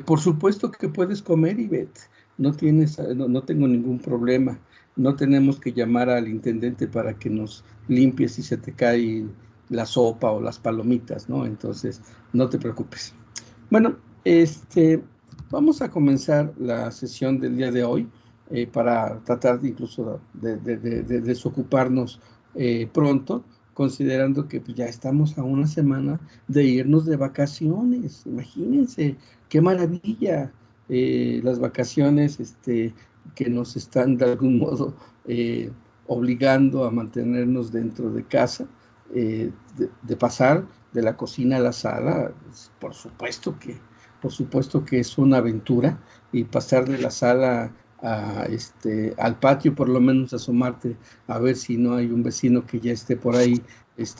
Por supuesto que puedes comer, Ivette. No tengo ningún problema. No tenemos que llamar al intendente para que nos limpies si se te cae la sopa o las palomitas, ¿no? Entonces, no te preocupes. Bueno, vamos a comenzar la sesión del día de hoy para tratar incluso de desocuparnos pronto, considerando que pues, ya estamos a una semana de irnos de vacaciones. Imagínense, qué maravilla las vacaciones que nos están de algún modo obligando a mantenernos dentro de casa, de pasar de la cocina a la sala. Por supuesto que es una aventura, y pasar de la sala al patio, por lo menos asomarte a ver si no hay un vecino que ya esté por ahí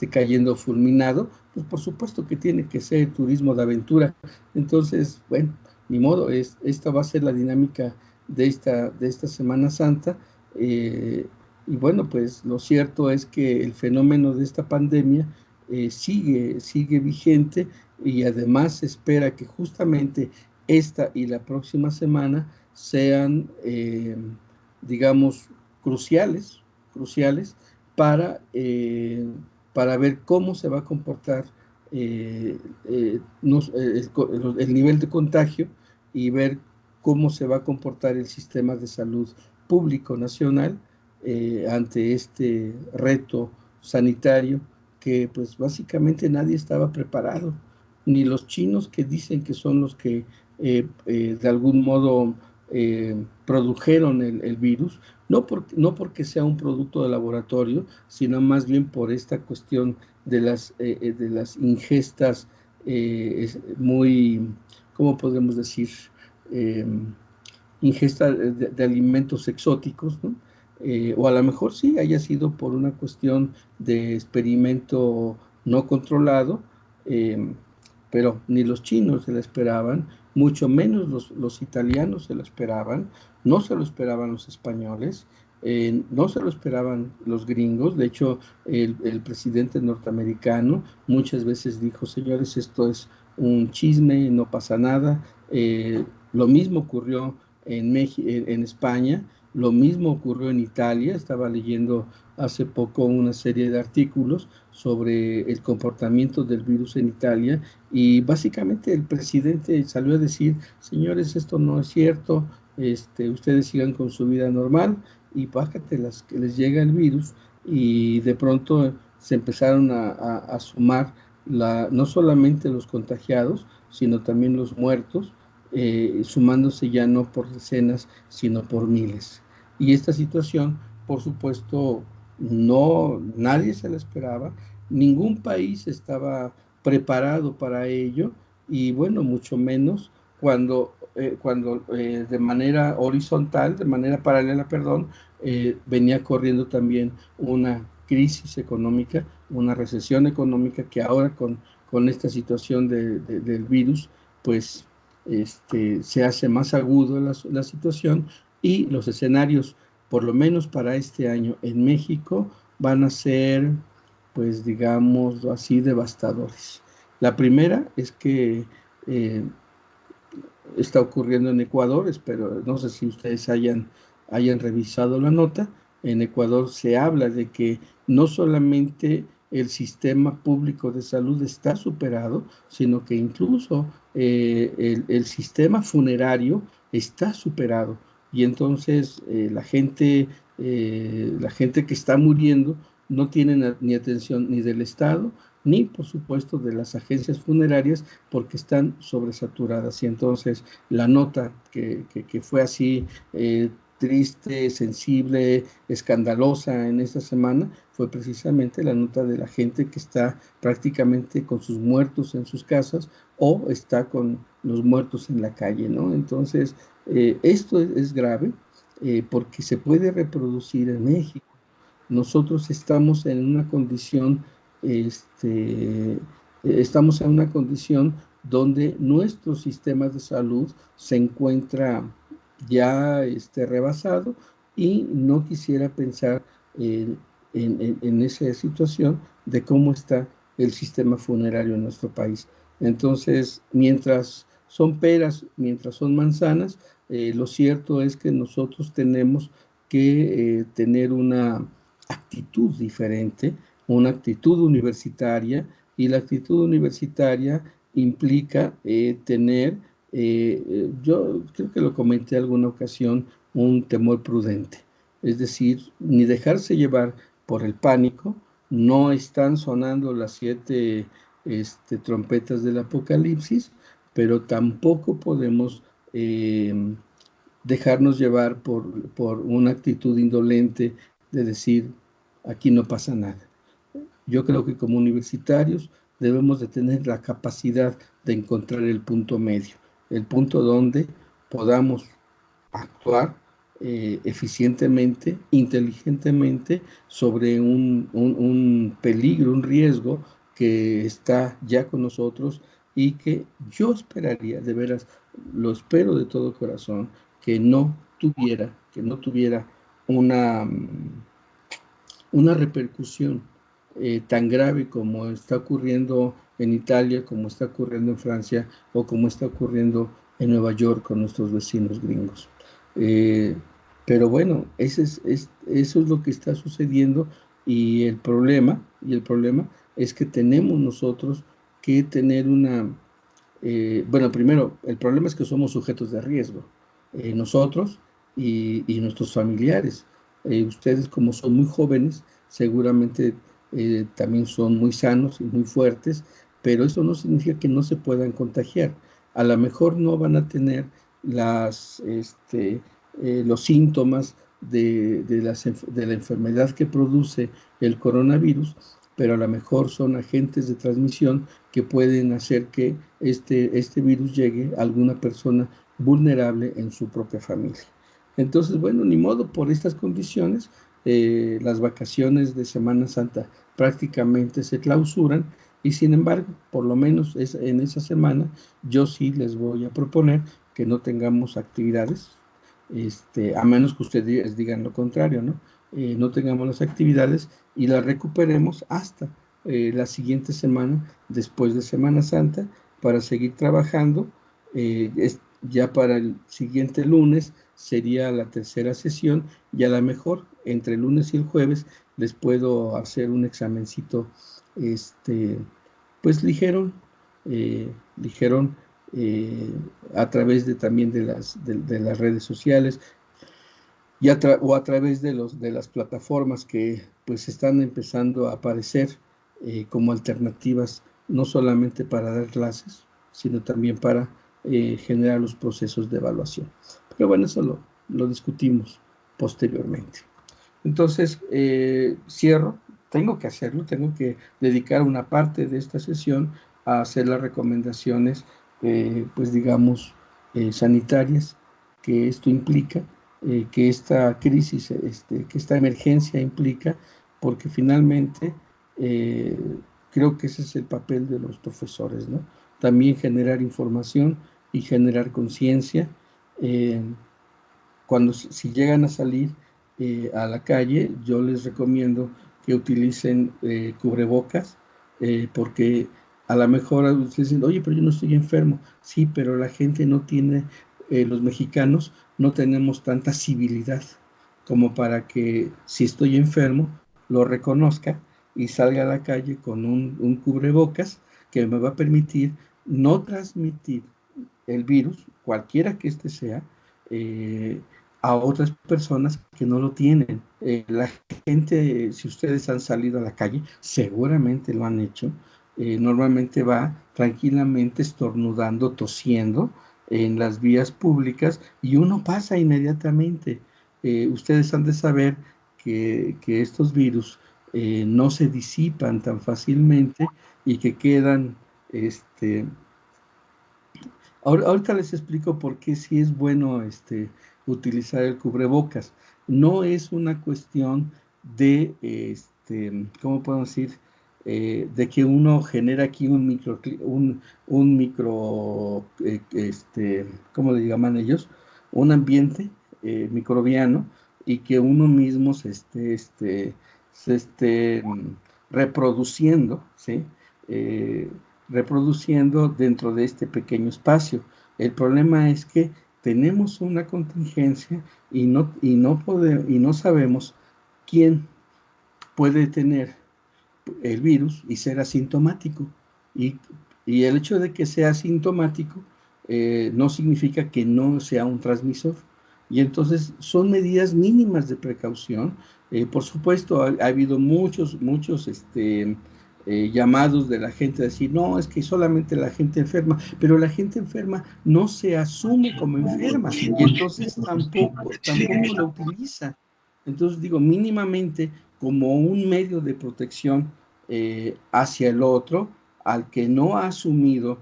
cayendo fulminado, pues por supuesto que tiene que ser turismo de aventura. Entonces, bueno, ni modo, esta va a ser la dinámica de esta Semana Santa. eh, y bueno, pues lo cierto es que el fenómeno de esta pandemia sigue vigente, y además se espera que justamente esta y la próxima semana sean, digamos, cruciales para, para ver cómo se va a comportar el nivel de contagio, y ver cómo se va a comportar el sistema de salud público nacional ante este reto sanitario que pues básicamente nadie estaba preparado, ni los chinos, que dicen que son los que de algún modo produjeron el virus, no porque sea un producto de laboratorio, sino más bien por esta cuestión de las ingestas muy, ¿cómo podemos decir? Eh, Ingesta de alimentos exóticos, ¿no? O a lo mejor sí haya sido por una cuestión de experimento no controlado, eh, pero ni los chinos se lo esperaban, mucho menos los italianos se lo esperaban, no se lo esperaban los españoles, no se lo esperaban los gringos. De hecho, el presidente norteamericano muchas veces dijo: señores, esto es un chisme, no pasa nada. Lo mismo ocurrió en España, lo mismo ocurrió en Italia. Estaba leyendo hace poco una serie de artículos sobre el comportamiento del virus en Italia, y básicamente el presidente salió a decir: señores, esto no es cierto, ustedes sigan con su vida normal, y págatelas que les llega el virus. Y de pronto se empezaron a sumar no solamente los contagiados, sino también los muertos, sumándose ya no por decenas, sino por miles. Y esta situación, por supuesto, nadie se la esperaba, ningún país estaba preparado para ello, y bueno, mucho menos cuando de manera horizontal, de manera paralela, perdón, venía corriendo también una crisis económica, una recesión económica, que ahora con esta situación del virus, pues se hace más agudo la situación, y los escenarios, por lo menos para este año en México, van a ser, pues digamos así, devastadores. La primera es que eh, está ocurriendo en Ecuador. Pero no sé si ustedes hayan revisado la nota. En Ecuador se habla de que no solamente el sistema público de salud está superado, sino que incluso el sistema funerario está superado. Y entonces la gente que está muriendo no tiene ni atención ni del Estado, ni por supuesto de las agencias funerarias, porque están sobresaturadas. Y entonces la nota que fue así triste, sensible, escandalosa en esta semana, fue precisamente la nota de la gente que está prácticamente con sus muertos en sus casas, o está con los muertos en la calle, ¿no? Entonces, esto es grave, porque se puede reproducir en México. Nosotros estamos en una condición donde nuestro sistema de salud se encuentra ya rebasado, y no quisiera pensar en esa situación de cómo está el sistema funerario en nuestro país. Entonces, mientras son peras mientras son manzanas. Lo cierto es que nosotros tenemos que tener una actitud diferente, una actitud universitaria, y la actitud universitaria implica tener, yo creo que lo comenté alguna ocasión, un temor prudente, es decir, ni dejarse llevar por el pánico. No están sonando las 7 trompetas del apocalipsis, pero tampoco podemos dejarnos llevar por una actitud indolente de decir, aquí no pasa nada. Yo creo que como universitarios debemos de tener la capacidad de encontrar el punto medio, el punto donde podamos actuar eficientemente, inteligentemente sobre un peligro, un riesgo que está ya con nosotros, y que yo esperaría, de veras, lo espero de todo corazón, que no tuviera una, una repercusión tan grave como está ocurriendo en Italia, como está ocurriendo en Francia, o como está ocurriendo en Nueva York con nuestros vecinos gringos. Eh, pero bueno, eso es lo que está sucediendo, y el problema es que tenemos nosotros que tener bueno, primero, el problema es que somos sujetos de riesgo, nosotros y nuestros familiares. Ustedes, como son muy jóvenes, seguramente también son muy sanos y muy fuertes, pero eso no significa que no se puedan contagiar. A lo mejor no van a tener los síntomas de la enfermedad que produce el coronavirus, pero a lo mejor son agentes de transmisión que pueden hacer que este virus llegue a alguna persona vulnerable en su propia familia. Entonces, bueno, ni modo, por estas condiciones, las vacaciones de Semana Santa prácticamente se clausuran, y sin embargo, por lo menos en esa semana, yo sí les voy a proponer que no tengamos actividades, a menos que ustedes digan lo contrario, ¿no? No tengamos las actividades y las recuperemos hasta la siguiente semana, después de Semana Santa, para seguir trabajando. Ya para el siguiente lunes sería la tercera sesión, y a lo mejor entre el lunes y el jueves les puedo hacer un examencito, este, pues ligero, eh, a través también de las redes sociales, o a través de las plataformas que pues están empezando a aparecer como alternativas, no solamente para dar clases, sino también para generar los procesos de evaluación. Pero bueno, eso lo discutimos posteriormente. Entonces, cierro, tengo que hacerlo, tengo que dedicar una parte de esta sesión a hacer las recomendaciones, pues digamos, sanitarias que esto implica, que esta crisis, que esta emergencia implica, porque finalmente eh, creo que ese es el papel de los profesores, ¿no? También generar información y generar conciencia. eh, si llegan a salir a la calle, yo les recomiendo que utilicen cubrebocas, porque a lo mejor ustedes dicen, oye, pero yo no estoy enfermo. Sí, pero la gente no tiene, los mexicanos no tenemos tanta civilidad como para que, si estoy enfermo, lo reconozca y salga a la calle con un cubrebocas que me va a permitir no transmitir el virus, cualquiera que este sea, eh, a otras personas que no lo tienen. La gente, si ustedes han salido a la calle, seguramente lo han hecho, normalmente va tranquilamente estornudando, tosiendo en las vías públicas, y uno pasa inmediatamente. Ustedes han de saber que estos virus no se disipan tan fácilmente, y que quedan, ahorita les explico por qué sí es bueno utilizar el cubrebocas. No es una cuestión de, ¿cómo puedo decir? De que uno genera aquí un micro, ¿cómo le llaman ellos? Un ambiente microbiano, y que uno mismo se esté reproduciendo, ¿sí? Eh, Reproduciendo dentro de este pequeño espacio. El problema es que tenemos una contingencia y no sabemos quién puede tener el virus y ser asintomático. Y, y el hecho de que sea asintomático no significa que no sea un transmisor. Y entonces son medidas mínimas de precaución. Por supuesto, ha habido muchos llamados de la gente a decir, no, es que solamente la gente enferma, pero la gente enferma no se asume como enferma y entonces tampoco lo utiliza. Entonces digo, mínimamente como un medio de protección hacia el otro, al que no ha asumido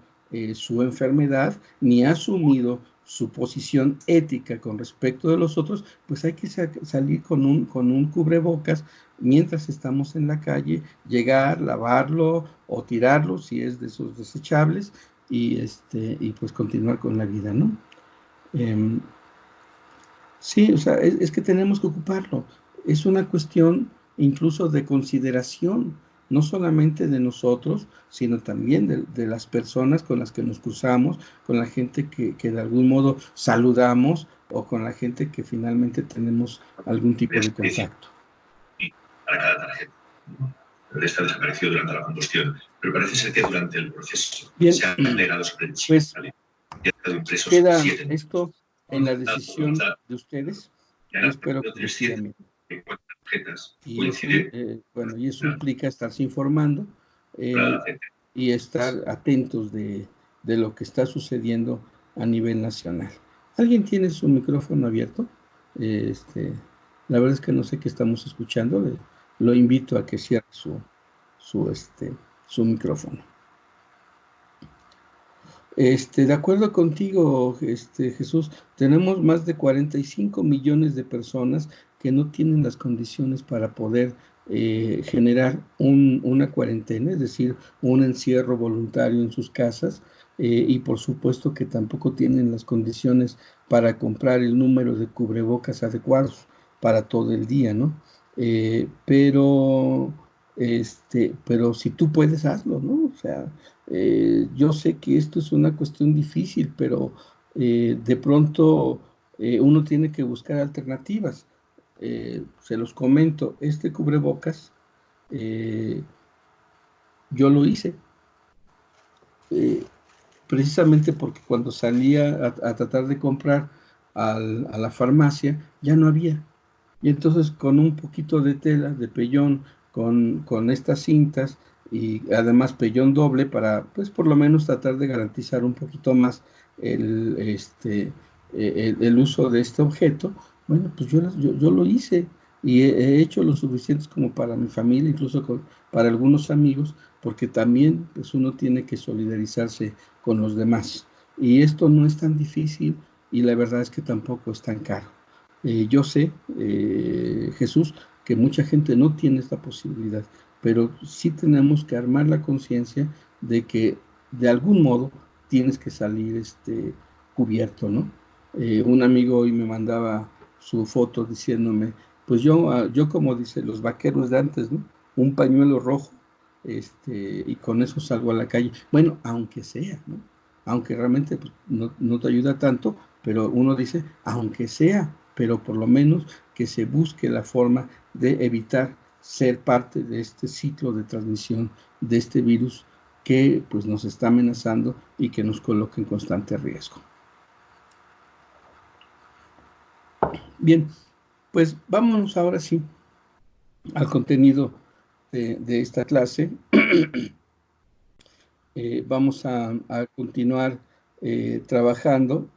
su enfermedad, ni ha asumido su posición ética con respecto de los otros, pues hay que salir con un cubrebocas mientras estamos en la calle, llegar, lavarlo o tirarlo si es de esos desechables y pues continuar con la vida, ¿no? Eh, sí, o sea, es que tenemos que ocuparlo. Es una cuestión incluso de consideración, no solamente de nosotros, sino también de las personas con las que nos cruzamos, con la gente que de algún modo saludamos o con la gente que finalmente tenemos algún tipo de contacto. Para cada tarjeta. De esta desapareció durante la combustión, pero parece ser que durante el proceso Bien, se ha plegado sobre el chip. pues queda 7. esto en la decisión de ustedes. Yo espero que les sigan bien. Y eso implica estarse informando y estar atentos de lo que está sucediendo a nivel nacional. ¿Alguien tiene su micrófono abierto? La verdad es que no sé qué estamos escuchando. Lo invito a que cierre su micrófono. De acuerdo contigo, Jesús, tenemos más de 45 millones de personas que no tienen las condiciones para poder generar una cuarentena, es decir, un encierro voluntario en sus casas, y por supuesto que tampoco tienen las condiciones para comprar el número de cubrebocas adecuados para todo el día, ¿no? Pero si tú puedes, hazlo, ¿no? O sea, yo sé que esto es una cuestión difícil, pero de pronto uno tiene que buscar alternativas. Se los comento, este cubrebocas, yo lo hice, precisamente porque cuando salía a tratar de comprar a la farmacia, ya no había. Y entonces con un poquito de tela, de pellón, con estas cintas y además pellón doble para, pues por lo menos tratar de garantizar un poquito más el uso de este objeto, bueno, pues yo lo hice y he hecho lo suficiente como para mi familia, incluso para algunos amigos, porque también pues uno tiene que solidarizarse con los demás. Y esto no es tan difícil y la verdad es que tampoco es tan caro. Yo sé, Jesús, que mucha gente no tiene esta posibilidad, pero sí tenemos que armar la conciencia de que de algún modo tienes que salir cubierto, ¿no? Un amigo hoy me mandaba su foto diciéndome, pues yo como dice los vaqueros de antes, ¿no? Un pañuelo rojo, y con eso salgo a la calle. Bueno, aunque sea, ¿no? Aunque realmente pues, no te ayuda tanto, pero uno dice, aunque sea, pero por lo menos que se busque la forma de evitar ser parte de este ciclo de transmisión de este virus que pues nos está amenazando y que nos coloca en constante riesgo. Bien, pues vámonos ahora sí al contenido de esta clase. Vamos a continuar trabajando.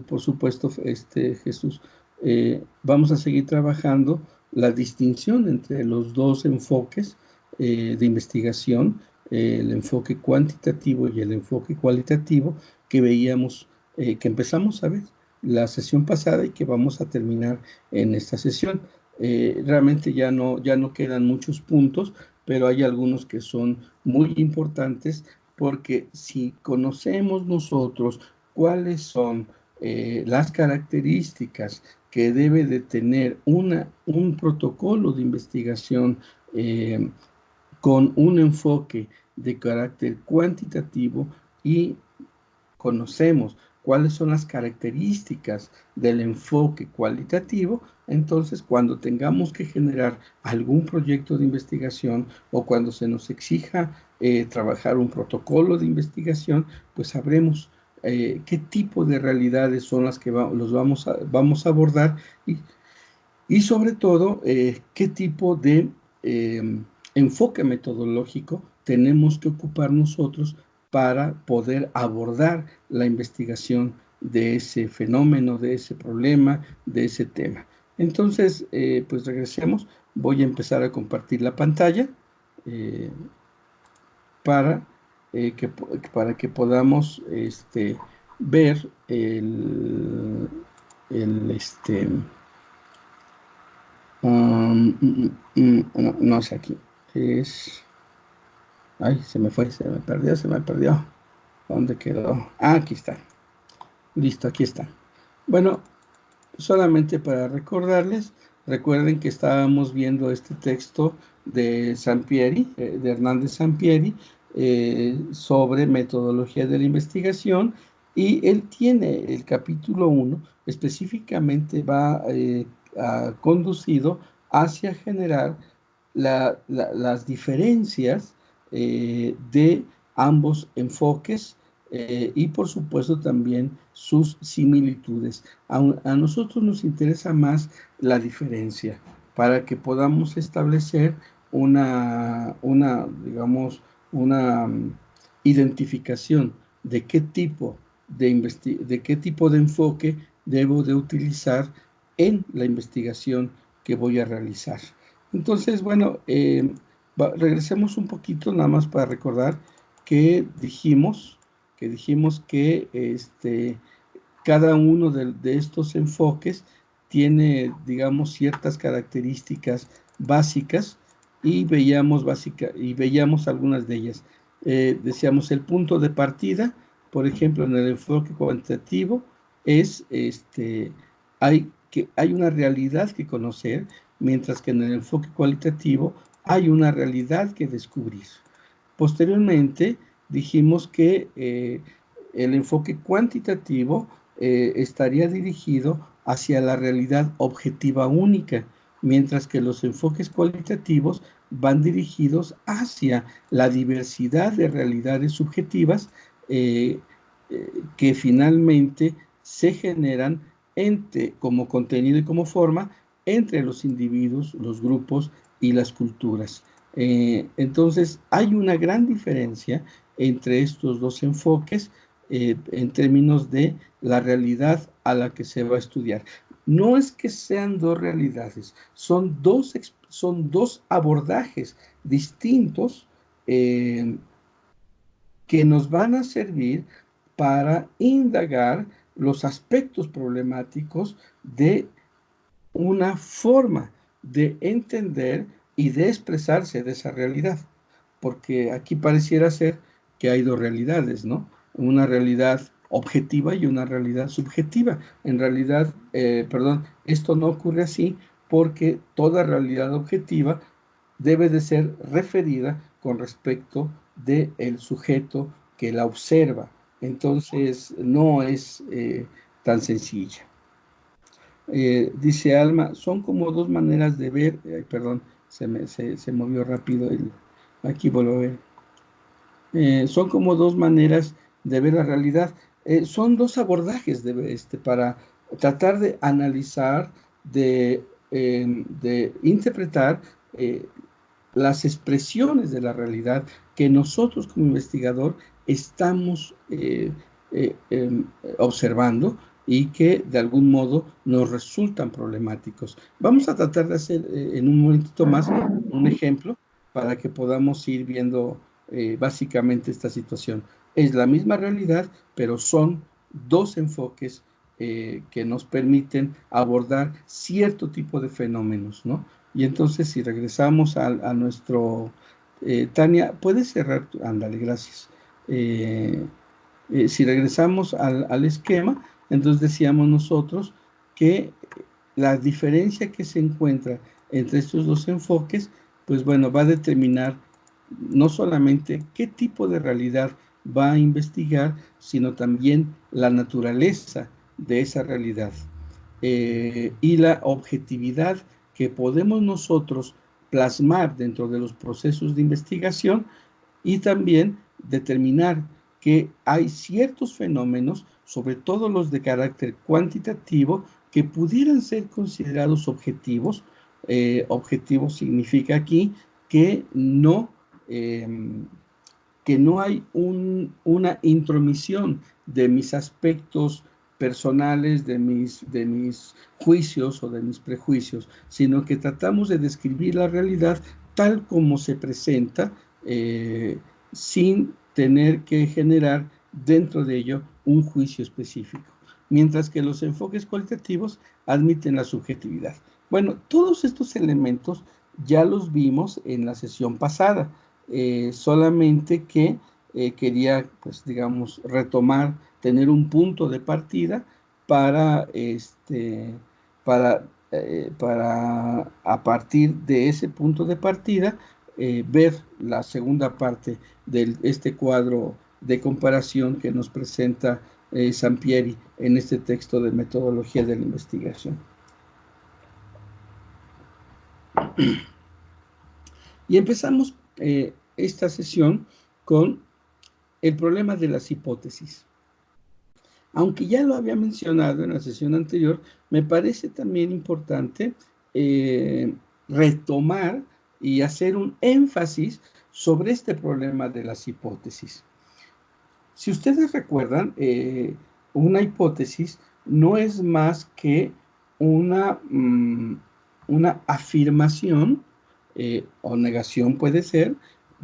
Por supuesto, Jesús, vamos a seguir trabajando la distinción entre los dos enfoques de investigación, el enfoque cuantitativo y el enfoque cualitativo que veíamos, que empezamos a ver la sesión pasada y que vamos a terminar en esta sesión. Realmente ya no quedan muchos puntos, pero hay algunos que son muy importantes porque si conocemos nosotros cuáles son las características que debe de tener un protocolo de investigación con un enfoque de carácter cuantitativo, y conocemos cuáles son las características del enfoque cualitativo, entonces cuando tengamos que generar algún proyecto de investigación o cuando se nos exija trabajar un protocolo de investigación, pues sabremos qué tipo de realidades son las que vamos a abordar y sobre todo qué tipo de enfoque metodológico tenemos que ocupar nosotros para poder abordar la investigación de ese fenómeno, de ese problema, de ese tema. Entonces, pues regresemos. Voy a empezar a compartir la pantalla eh, para, para que podamos ver el no, no es aquí. Es... Ay, se me fue, se me perdió. ¿Dónde quedó? Ah, aquí está. Listo, aquí está. Bueno, solamente para recordarles, recuerden que estábamos viendo este texto de Sampieri, de Hernández Sampieri, sobre metodología de la investigación, y él tiene el capítulo 1, específicamente va conducido hacia generar las diferencias de ambos enfoques y por supuesto también sus similitudes. A nosotros nos interesa más la diferencia para que podamos establecer digamos, una identificación de qué tipo de qué tipo de enfoque debo de utilizar en la investigación que voy a realizar. Entonces, bueno, regresemos un poquito nada más para recordar que dijimos que cada uno de estos enfoques tiene, digamos, ciertas características básicas y veíamos algunas de ellas. Decíamos el punto de partida, por ejemplo, en el enfoque cuantitativo, es hay una realidad que conocer, mientras que en el enfoque cualitativo hay una realidad que descubrir. Posteriormente, dijimos que el enfoque cuantitativo estaría dirigido hacia la realidad objetiva única, mientras que los enfoques cualitativos van dirigidos hacia la diversidad de realidades subjetivas eh, que finalmente se generan como contenido y como forma entre los individuos, los grupos y las culturas. Entonces, hay una gran diferencia entre estos dos enfoques en términos de la realidad a la que se va a estudiar. No es que sean dos realidades, son dos abordajes distintos que nos van a servir para indagar los aspectos problemáticos de una forma de entender y de expresarse de esa realidad. Porque aquí pareciera ser que hay dos realidades, ¿no? Una realidad objetiva y una realidad subjetiva. En realidad, perdón, esto no ocurre así porque toda realidad objetiva debe de ser referida con respecto del sujeto que la observa. Entonces, no es tan sencilla. Dice Alma, son como dos maneras de ver, perdón, se movió rápido, aquí vuelvo a ver. Son como dos maneras de ver la realidad. Son dos abordajes para tratar de analizar, de interpretar las expresiones de la realidad que nosotros como investigador estamos observando y que de algún modo nos resultan problemáticos. Vamos a tratar de hacer en un momentito más un ejemplo para que podamos ir viendo básicamente esta situación. Es la misma realidad, pero son dos enfoques que nos permiten abordar cierto tipo de fenómenos, ¿no? Y entonces si regresamos a nuestro... Tania, ¿puedes cerrar? Ándale, gracias. Si regresamos al esquema, entonces decíamos nosotros que la diferencia que se encuentra entre estos dos enfoques, pues bueno, va a determinar no solamente qué tipo de realidad va a investigar, sino también la naturaleza de esa realidad y la objetividad que podemos nosotros plasmar dentro de los procesos de investigación y también determinar que hay ciertos fenómenos, sobre todo los de carácter cuantitativo, que pudieran ser considerados objetivos. Objetivo significa aquí que eh, que no hay una intromisión de mis aspectos personales, de mis juicios o de mis prejuicios, sino que tratamos de describir la realidad tal como se presenta, sin tener que generar dentro de ello un juicio específico, mientras que los enfoques cualitativos admiten la subjetividad. Bueno, todos estos elementos ya los vimos en la sesión pasada, solamente que quería, pues digamos, retomar, tener un punto de partida para, para a partir de ese punto de partida, ver la segunda parte de este cuadro de comparación que nos presenta Sampieri en este texto de metodología de la investigación. Y empezamos esta sesión con el problema de las hipótesis. Aunque ya lo había mencionado en la sesión anterior, me parece también importante retomar y hacer un énfasis sobre este problema de las hipótesis. Si ustedes recuerdan, una hipótesis no es más que una afirmación o negación, puede ser,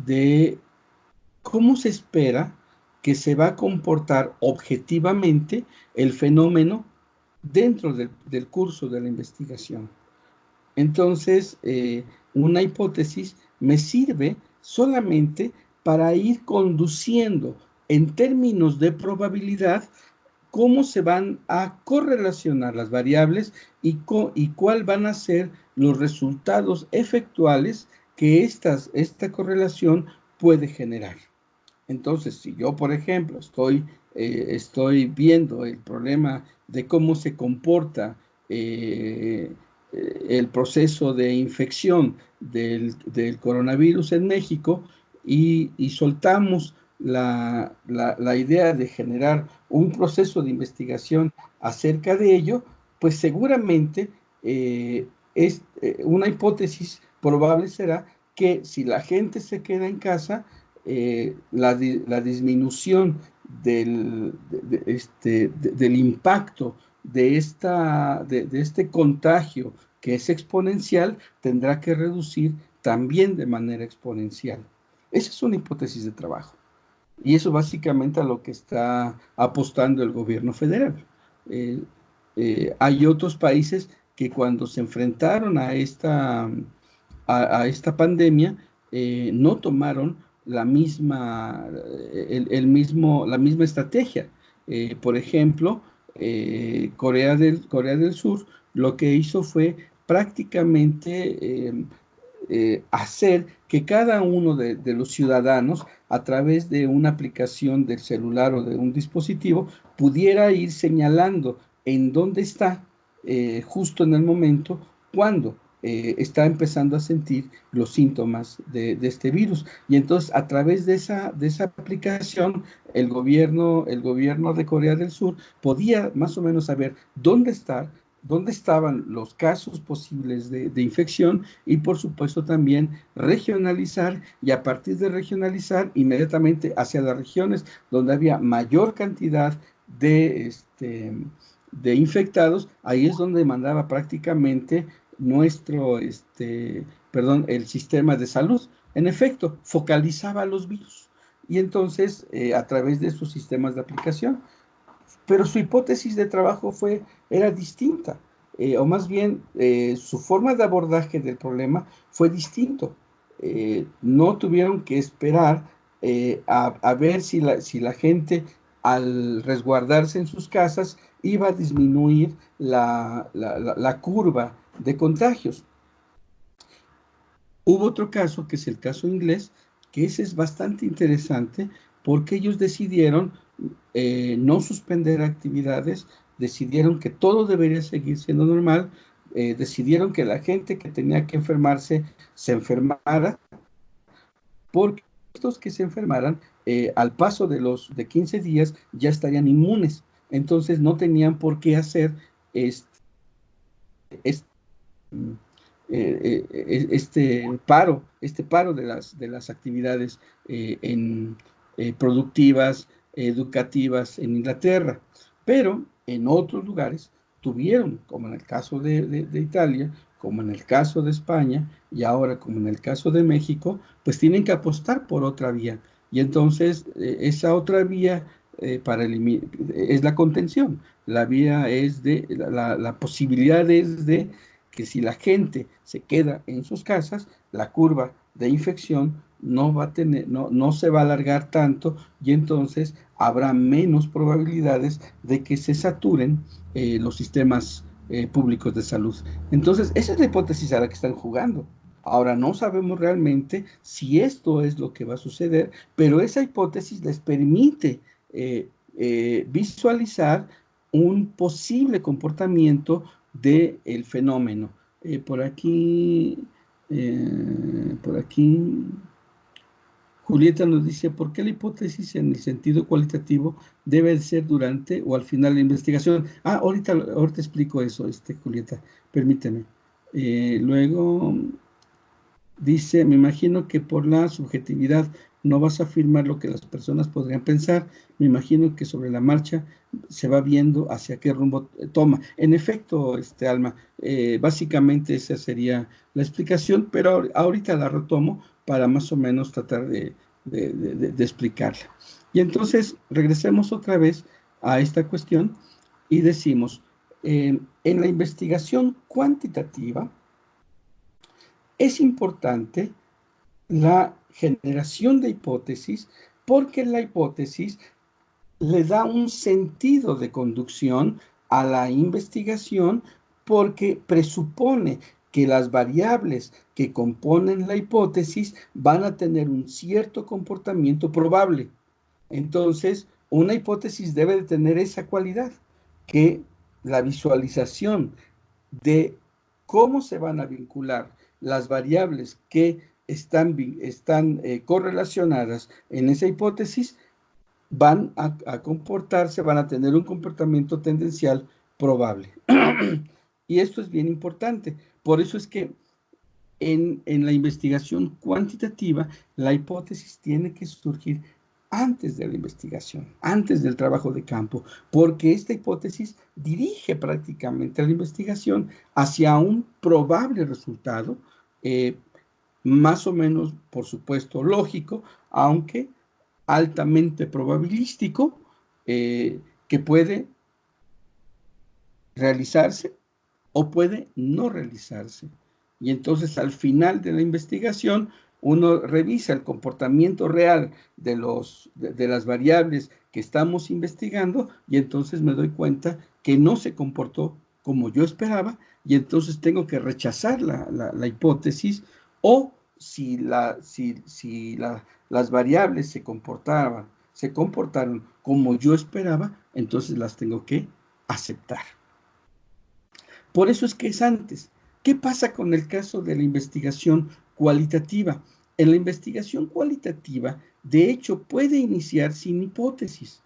de cómo se espera que se va a comportar objetivamente el fenómeno dentro del curso de la investigación. Entonces, una hipótesis me sirve solamente para ir conduciendo en términos de probabilidad cómo se van a correlacionar las variables y cuál van a ser los resultados efectuales que esta correlación puede generar. Entonces, si yo, por ejemplo, estoy viendo el problema de cómo se comporta el proceso de infección del coronavirus en México y soltamos la idea de generar un proceso de investigación acerca de ello, pues seguramente una hipótesis probable será que si la gente se queda en casa, la disminución del impacto de este contagio que es exponencial tendrá que reducir también de manera exponencial. Esa es una hipótesis de trabajo. Y eso básicamente a lo que está apostando el gobierno federal. Hay otros países que cuando se enfrentaron a esta pandemia no tomaron la misma estrategia. Por ejemplo, Corea del Sur lo que hizo fue prácticamente hacer que cada uno de los ciudadanos, a través de una aplicación del celular o de un dispositivo, pudiera ir señalando en dónde está justo en el momento cuando está empezando a sentir los síntomas de este virus. Y entonces, a través de esa aplicación, el gobierno de Corea del Sur podía más o menos saber dónde estaban los casos posibles de infección y, por supuesto, también regionalizar, y a partir de regionalizar inmediatamente hacia las regiones donde había mayor cantidad de infectados, ahí es donde mandaba prácticamente el sistema de salud. En efecto, focalizaba los virus y entonces a través de sus sistemas de aplicación. Pero su hipótesis de trabajo era distinta, o más bien su forma de abordaje del problema fue distinto. No tuvieron que esperar a ver si la gente, al resguardarse en sus casas, iba a disminuir la curva de contagios. Hubo otro caso, que es el caso inglés, que ese es bastante interesante porque ellos decidieron no suspender actividades, decidieron que todo debería seguir siendo normal, decidieron que la gente que tenía que enfermarse se enfermara, porque estos que se enfermaran, al paso de 15 días ya estarían inmunes, entonces no tenían por qué hacer este paro de las actividades productivas, educativas en Inglaterra. Pero en otros lugares tuvieron, como en el caso de Italia, como en el caso de España y ahora como en el caso de México, pues tienen que apostar por otra vía. Y entonces esa otra vía es la contención. La vía es la posibilidad es de que si la gente se queda en sus casas, la curva de infección no se va a alargar tanto y entonces habrá menos probabilidades de que se saturen los sistemas públicos de salud. Entonces, esa es la hipótesis a la que están jugando. Ahora, no sabemos realmente si esto es lo que va a suceder, pero esa hipótesis les permite visualizar un posible comportamiento del fenómeno. Por aquí, Julieta nos dice, ¿por qué la hipótesis en el sentido cualitativo debe ser durante o al final de la investigación? Ahorita explico eso, Julieta, permíteme. Luego dice, me imagino que por la subjetividad no vas a afirmar lo que las personas podrían pensar, me imagino que sobre la marcha se va viendo hacia qué rumbo toma. En efecto, Alma, básicamente esa sería la explicación, pero ahorita la retomo para más o menos tratar de explicarla. Y entonces regresemos otra vez a esta cuestión y decimos, en la investigación cuantitativa es importante la generación de hipótesis porque la hipótesis le da un sentido de conducción a la investigación porque presupone que las variables que componen la hipótesis van a tener un cierto comportamiento probable. Entonces, una hipótesis debe de tener esa cualidad, que la visualización de cómo se van a vincular las variables que están correlacionadas en esa hipótesis van a comportarse, van a tener un comportamiento tendencial probable. Y esto es bien importante. Por eso es que en la investigación cuantitativa, la hipótesis tiene que surgir antes de la investigación, antes del trabajo de campo, porque esta hipótesis dirige prácticamente la investigación hacia un probable resultado, más o menos, por supuesto, lógico, aunque altamente probabilístico, que puede realizarse o puede no realizarse. Y entonces al final de la investigación uno revisa el comportamiento real de las variables que estamos investigando y entonces me doy cuenta que no se comportó como yo esperaba y entonces tengo que rechazar la hipótesis o si las variables se comportaron como yo esperaba, entonces las tengo que aceptar. Por eso es que es antes. ¿Qué pasa con el caso de la investigación cualitativa? En la investigación cualitativa, de hecho, puede iniciar sin hipótesis.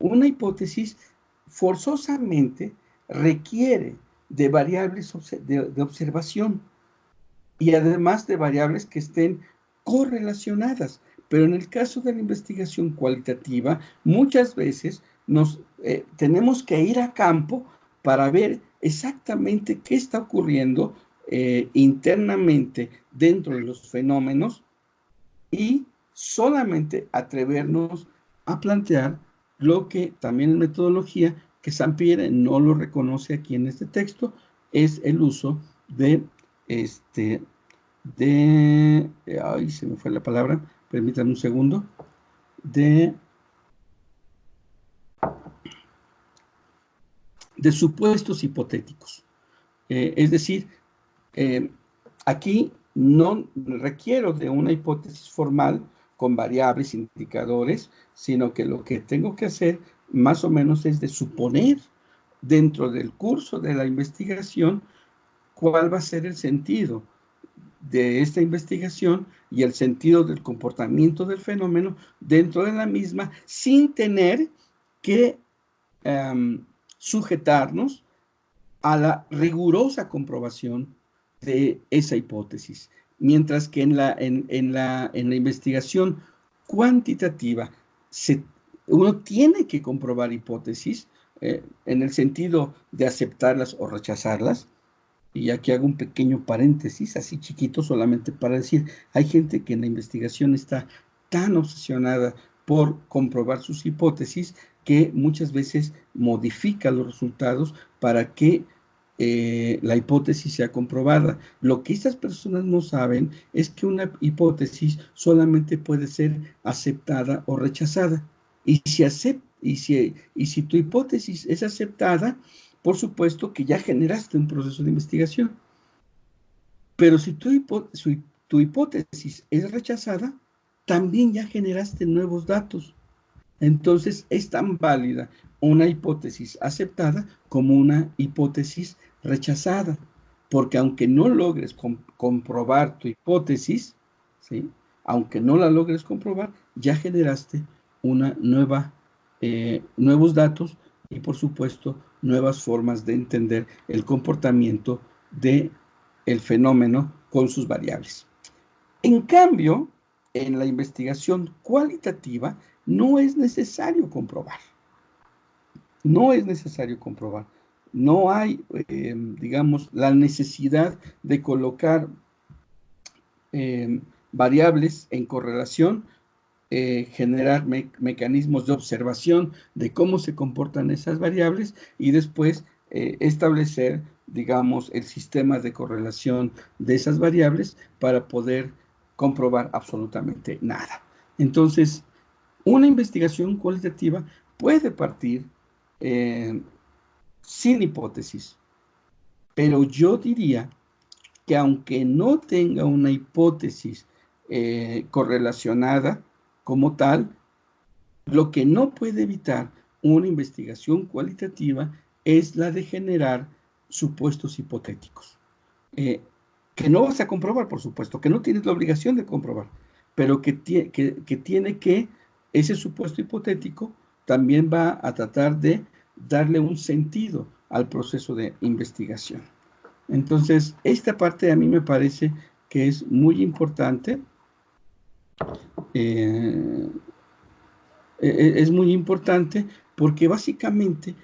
Una hipótesis forzosamente requiere de variables de observación y además de variables que estén correlacionadas. Pero en el caso de la investigación cualitativa, muchas veces tenemos que ir a campo para ver exactamente qué está ocurriendo internamente dentro de los fenómenos y solamente atrevernos a plantear lo que también en metodología, que Sampierre no lo reconoce aquí en este texto, es el uso de ay, se me fue la palabra, permítanme un segundo, de supuestos hipotéticos. Es decir, aquí no requiero de una hipótesis formal con variables, indicadores, sino que lo que tengo que hacer más o menos es de suponer dentro del curso de la investigación cuál va a ser el sentido de esta investigación y el sentido del comportamiento del fenómeno dentro de la misma, sin tener que sujetarnos a la rigurosa comprobación de esa hipótesis. Mientras que en la investigación cuantitativa uno tiene que comprobar hipótesis en el sentido de aceptarlas o rechazarlas. Y aquí hago un pequeño paréntesis, así chiquito, solamente para decir, hay gente que en la investigación está tan obsesionada por comprobar sus hipótesis que muchas veces modifica los resultados para que la hipótesis sea comprobada. Lo que estas personas no saben es que una hipótesis solamente puede ser aceptada o rechazada. Y si tu hipótesis es aceptada, por supuesto que ya generaste un proceso de investigación. Pero si tu hipótesis es rechazada, también ya generaste nuevos datos. Entonces es tan válida una hipótesis aceptada como una hipótesis rechazada. Porque aunque no logres comprobar tu hipótesis, ¿sí? Aunque no la logres comprobar, ya generaste nuevos datos y, por supuesto, nuevas formas de entender el comportamiento del fenómeno con sus variables. En cambio, en la investigación cualitativa no es necesario comprobar. No es necesario comprobar. No hay, digamos, la necesidad de colocar variables en correlación, generar mecanismos de observación de cómo se comportan esas variables y después establecer, digamos, el sistema de correlación de esas variables para poder comprobar absolutamente nada. Entonces, una investigación cualitativa puede partir sin hipótesis, pero yo diría que aunque no tenga una hipótesis correlacionada como tal, lo que no puede evitar una investigación cualitativa es la de generar supuestos hipotéticos, que no vas a comprobar, por supuesto, que no tienes la obligación de comprobar, pero que tiene que, ese supuesto hipotético también va a tratar de darle un sentido al proceso de investigación. Entonces, esta parte a mí me parece que es muy importante. Es muy importante porque básicamente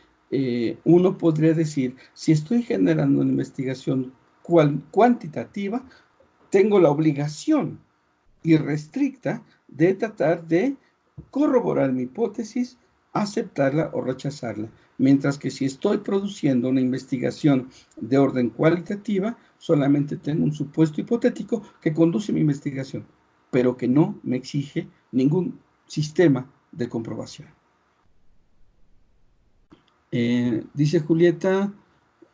uno podría decir, si estoy generando una investigación cuantitativa, tengo la obligación irrestricta de tratar de corroborar mi hipótesis, aceptarla o rechazarla. Mientras que si estoy produciendo una investigación de orden cualitativa, solamente tengo un supuesto hipotético que conduce mi investigación, pero que no me exige ningún sistema de comprobación. Dice Julieta,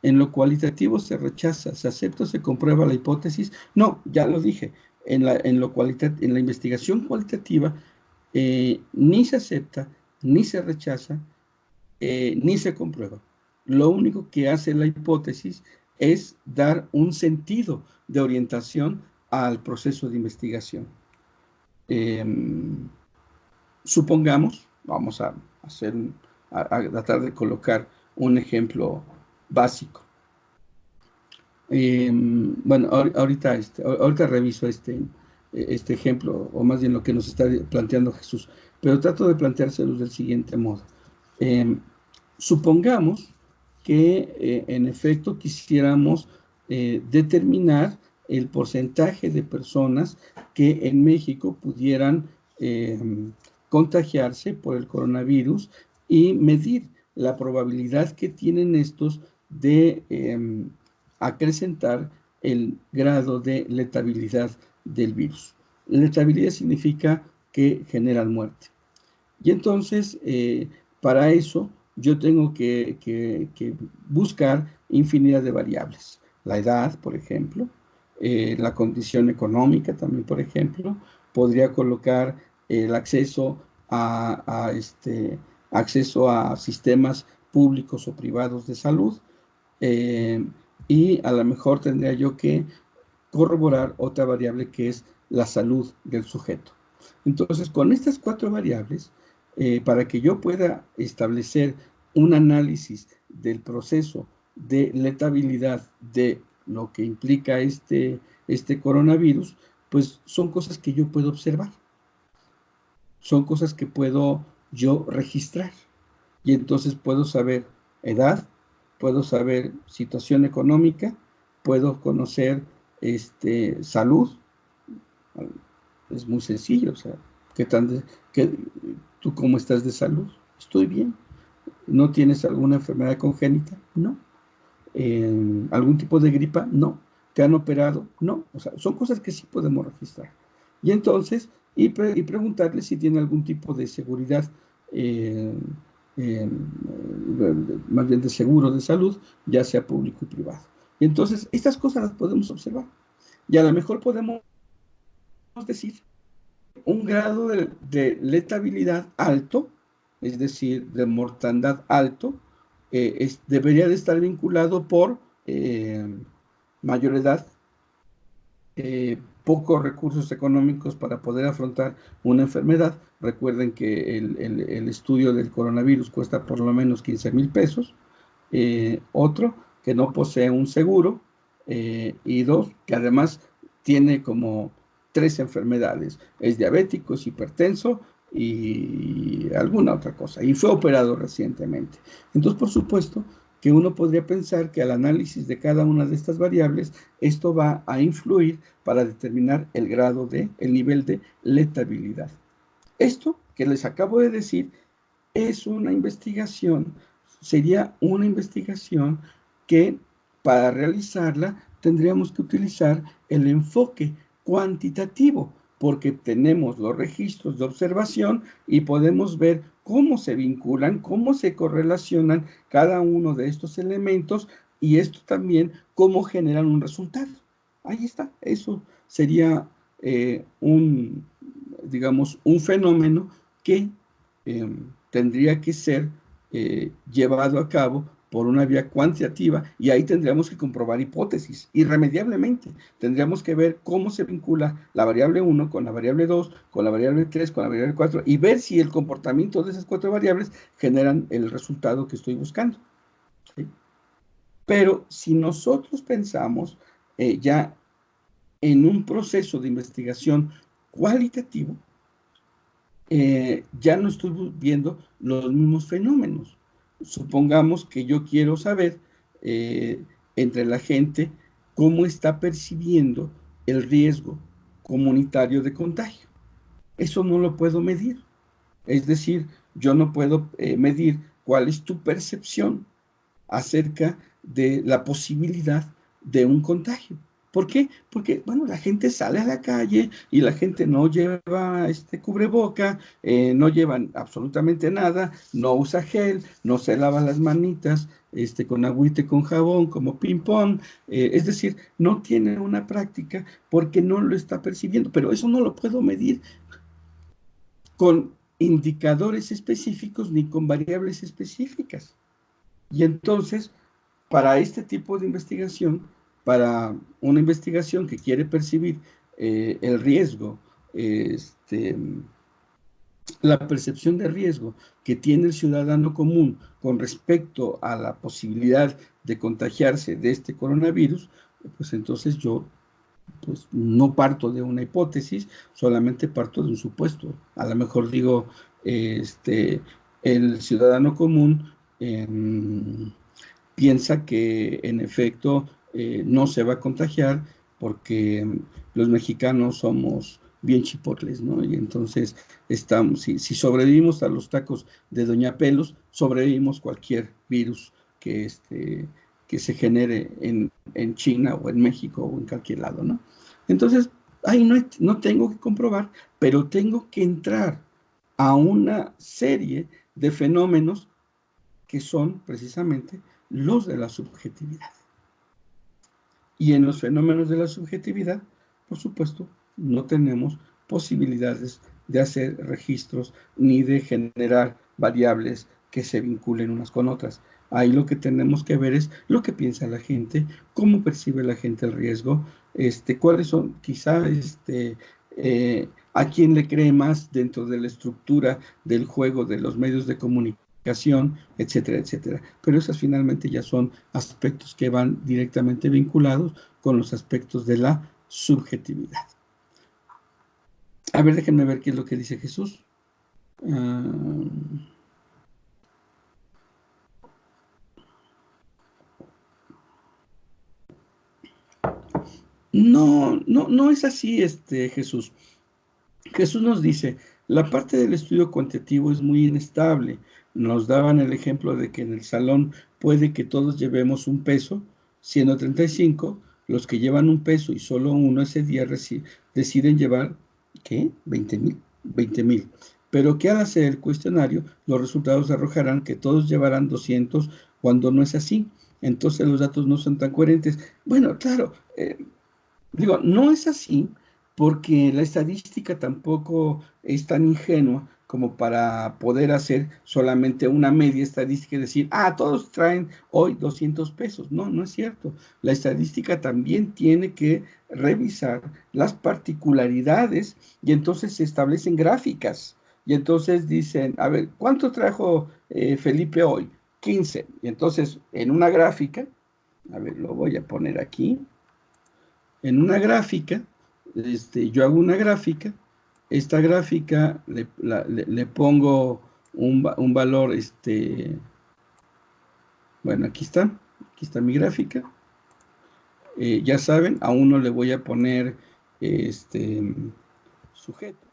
en lo cualitativo se rechaza, se acepta o se comprueba la hipótesis. No, ya lo dije, en la investigación cualitativa ni se acepta, ni se rechaza, ni se comprueba. Lo único que hace la hipótesis es dar un sentido de orientación al proceso de investigación. Supongamos, vamos a tratar de colocar un ejemplo básico. Bueno, ahorita reviso este ejemplo, o más bien lo que nos está planteando Jesús, pero trato de planteárselos del siguiente modo. Supongamos que en efecto quisiéramos determinar el porcentaje de personas que en México pudieran contagiarse por el coronavirus y medir la probabilidad que tienen estos de acrecentar el grado de letabilidad del virus. Letabilidad significa que generan muerte. Y entonces, para eso, yo tengo que buscar infinidad de variables. La edad, por ejemplo, la condición económica también, por ejemplo. Podría colocar el acceso a sistemas públicos o privados de salud, y a lo mejor tendría yo que corroborar otra variable que es la salud del sujeto. Entonces, con estas 4 variables, para que yo pueda establecer un análisis del proceso de letabilidad de lo que implica este coronavirus, pues son cosas que yo puedo observar, son cosas que puedo yo registrar, y entonces puedo saber edad, puedo saber situación económica, puedo conocer salud. Es muy sencillo, o sea, ¿tú cómo estás de salud? Estoy bien. ¿No tienes alguna enfermedad congénita? No. ¿Algún tipo de gripa? No. ¿Te han operado? No. O sea, son cosas que sí podemos registrar. Y entonces, preguntarle si tiene algún tipo de seguridad, eh, eh, más bien de seguro de salud, ya sea público y privado. Y entonces, estas cosas las podemos observar. Y a lo mejor podemos decir un grado letabilidad alto, es decir, de mortandad alto, debería de estar vinculado por mayor edad, pocos recursos económicos para poder afrontar una enfermedad. Recuerden que el estudio del coronavirus cuesta por lo menos 15,000 pesos. Otro, que no posee un seguro. Y 2, que además tiene como 3 enfermedades. Es diabético, es hipertenso y alguna otra cosa. Y fue operado recientemente. Entonces, por supuesto, que uno podría pensar que al análisis de cada una de estas variables, esto va a influir para determinar el grado el nivel de letabilidad. Esto que les acabo de decir es una investigación, sería una investigación que para realizarla tendríamos que utilizar el enfoque cuantitativo, porque tenemos los registros de observación y podemos ver cómo se vinculan, cómo se correlacionan cada uno de estos elementos, y esto también cómo generan un resultado. Ahí está, eso sería digamos, un fenómeno que tendría que ser llevado a cabo por una vía cuantitativa, y ahí tendríamos que comprobar hipótesis irremediablemente. Tendríamos que ver cómo se vincula la variable 1 con la variable 2, con la variable 3, con la variable 4, y ver si el comportamiento de esas 4 variables generan el resultado que estoy buscando. ¿Sí? Pero si nosotros pensamos ya en un proceso de investigación cualitativo, ya no estoy viendo los mismos fenómenos. Supongamos que yo quiero saber entre la gente cómo está percibiendo el riesgo comunitario de contagio. Eso no lo puedo medir. Es decir, yo no puedo medir cuál es tu percepción acerca de la posibilidad de un contagio. ¿Por qué? Porque, bueno, la gente sale a la calle y la gente no lleva cubreboca, no llevan absolutamente nada, no usa gel, no se lava las manitas con agüita y con jabón, como ping-pong. Es decir, no tiene una práctica porque no lo está percibiendo, pero eso no lo puedo medir con indicadores específicos ni con variables específicas. Y entonces, para este tipo de investigación, para una investigación que quiere percibir el riesgo, la percepción de riesgo que tiene el ciudadano común con respecto a la posibilidad de contagiarse de este coronavirus, pues entonces yo pues no parto de una hipótesis, solamente parto de un supuesto. A lo mejor digo, el ciudadano común piensa que en efecto no se va a contagiar porque los mexicanos somos bien chipotles, ¿no? Y entonces si sobrevivimos a los tacos de Doña Pelos, sobrevivimos cualquier virus que se genere en China o en México o en cualquier lado, ¿no? Entonces, ahí no tengo que comprobar, pero tengo que entrar a una serie de fenómenos que son precisamente los de la subjetividad. Y en los fenómenos de la subjetividad, por supuesto, no tenemos posibilidades de hacer registros ni de generar variables que se vinculen unas con otras. Ahí lo que tenemos que ver es lo que piensa la gente, cómo percibe la gente el riesgo, cuáles son, quizá, a quién le cree más dentro de la estructura del juego de los medios de comunicación, etcétera, etcétera. Pero esas finalmente ya son aspectos que van directamente vinculados con los aspectos de la subjetividad. A ver, déjenme ver qué es lo que dice Jesús. No es así, Jesús. Jesús nos dice, la parte del estudio cuantitativo es muy inestable. Nos daban el ejemplo de que en el salón puede que todos llevemos un peso, siendo 35, los que llevan un peso y solo uno ese día deciden llevar, ¿qué? 20,000. Pero que al hacer el cuestionario, los resultados arrojarán que todos llevarán 200 cuando no es así. Entonces los datos no son tan coherentes. Bueno, claro, digo, no es así porque la estadística tampoco es tan ingenua como para poder hacer solamente una media estadística y decir, todos traen hoy 200 pesos. No, no es cierto. La estadística también tiene que revisar las particularidades y entonces se establecen gráficas. Y entonces dicen, a ver, ¿cuánto trajo Felipe hoy? 15. Y entonces, en una gráfica, a ver, lo voy a poner aquí. En una gráfica, yo hago una gráfica, esta gráfica le pongo un valor, bueno, aquí está mi gráfica. Ya saben, a uno le voy a poner sujeto,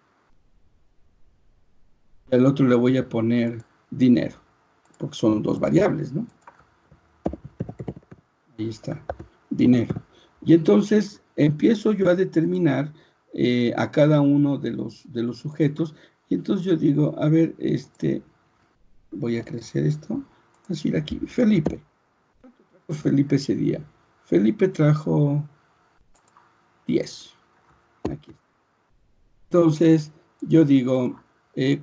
y al otro le voy a poner dinero, porque son dos variables, ¿no? Ahí está, dinero. Y entonces empiezo yo a determinar a cada uno de los sujetos, y entonces yo digo, a ver, voy a crecer esto, decir aquí, Felipe. ¿Cuánto trajo Felipe ese día? Felipe trajo 10. Aquí. Entonces yo digo,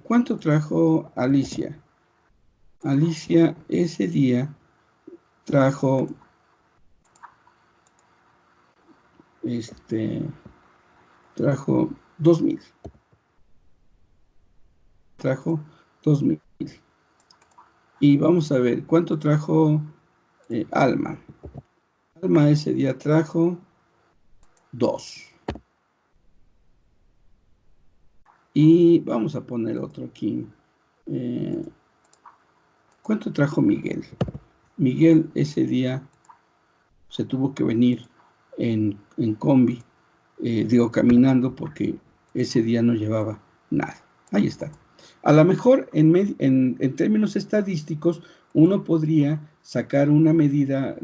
¿cuánto trajo Alicia? Alicia ese día trajo trajo 2,000. Trajo 2,000. Y vamos a ver, ¿cuánto trajo Alma? Alma ese día trajo 2. Y vamos a poner otro aquí. ¿Cuánto trajo Miguel? Miguel ese día se tuvo que venir en combi, caminando, porque ese día no llevaba nada. Ahí está. A lo mejor en términos estadísticos uno podría sacar una medida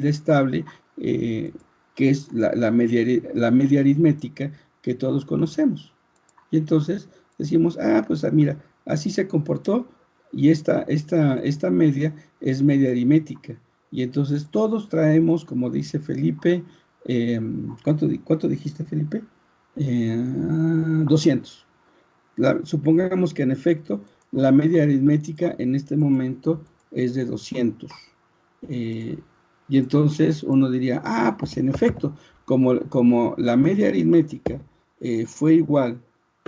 estable, que es la media aritmética que todos conocemos. Y entonces decimos, pues mira, así se comportó, y esta media es media aritmética. Y entonces todos traemos, como dice Felipe, ¿cuánto dijiste, Felipe? 200. Supongamos que en efecto la media aritmética en este momento es de 200. Y entonces uno diría, pues en efecto, como la media aritmética fue igual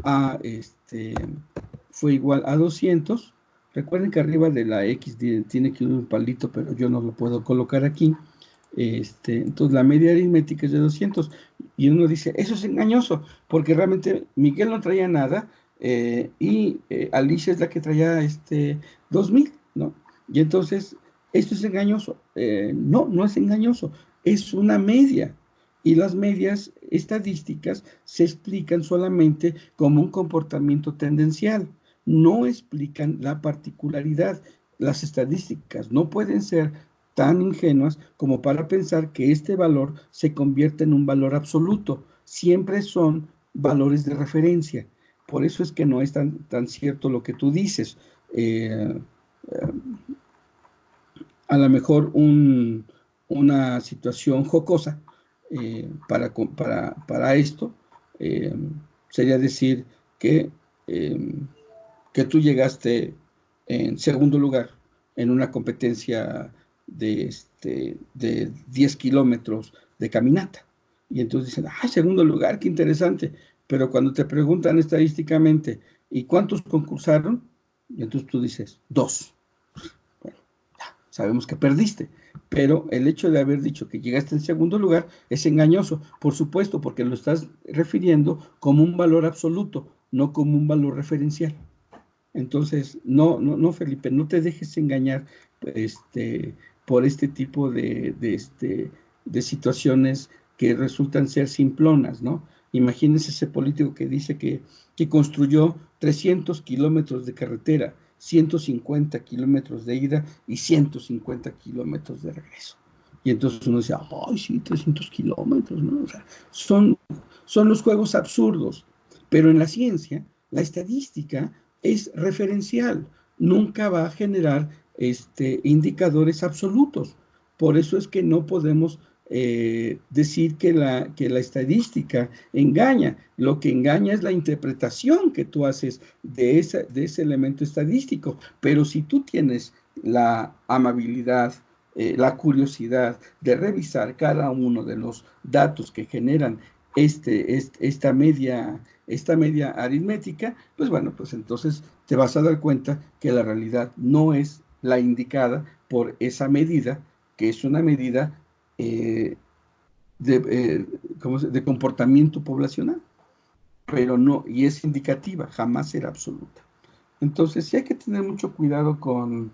a 200. Recuerden que arriba de la X tiene que ir un palito, pero yo no lo puedo colocar aquí. Entonces la media aritmética es de 200, y uno dice, eso es engañoso, porque realmente Miguel no traía nada, y Alicia es la que traía 2,000, ¿no? Y entonces, esto es engañoso. No es engañoso, es una media. Y las medias estadísticas se explican solamente como un comportamiento tendencial, no explican la particularidad. Las estadísticas no pueden ser tan ingenuas como para pensar que este valor se convierte en un valor absoluto. Siempre son valores de referencia. Por eso es que no es tan cierto lo que tú dices. A lo mejor una situación jocosa para esto sería decir que, que tú llegaste en segundo lugar en una competencia de 10 kilómetros de caminata. Y entonces dicen, ¡ay, segundo lugar, qué interesante! Pero cuando te preguntan estadísticamente, ¿y cuántos concursaron? Y entonces tú dices, 2. Bueno, ya, sabemos que perdiste, pero el hecho de haber dicho que llegaste en segundo lugar es engañoso, por supuesto, porque lo estás refiriendo como un valor absoluto, no como un valor referencial. Entonces, no, Felipe, no te dejes engañar por este tipo de situaciones que resultan ser simplonas, ¿no? Imagínense ese político que dice que construyó 300 kilómetros de carretera, 150 kilómetros de ida y 150 kilómetros de regreso. Y entonces uno dice, ay, sí, 300 kilómetros, ¿no? O sea, son los juegos absurdos. Pero en la ciencia, la estadística es referencial, nunca va a generar indicadores absolutos. Por eso es que no podemos decir que la estadística engaña. Lo que engaña es la interpretación que tú haces de ese elemento estadístico. Pero si tú tienes la amabilidad, la curiosidad de revisar cada uno de los datos que generan esta media aritmética, pues bueno, pues entonces te vas a dar cuenta que la realidad no es la indicada por esa medida, que es una medida de comportamiento poblacional, pero no, y es indicativa, jamás será absoluta. Entonces sí hay que tener mucho cuidado con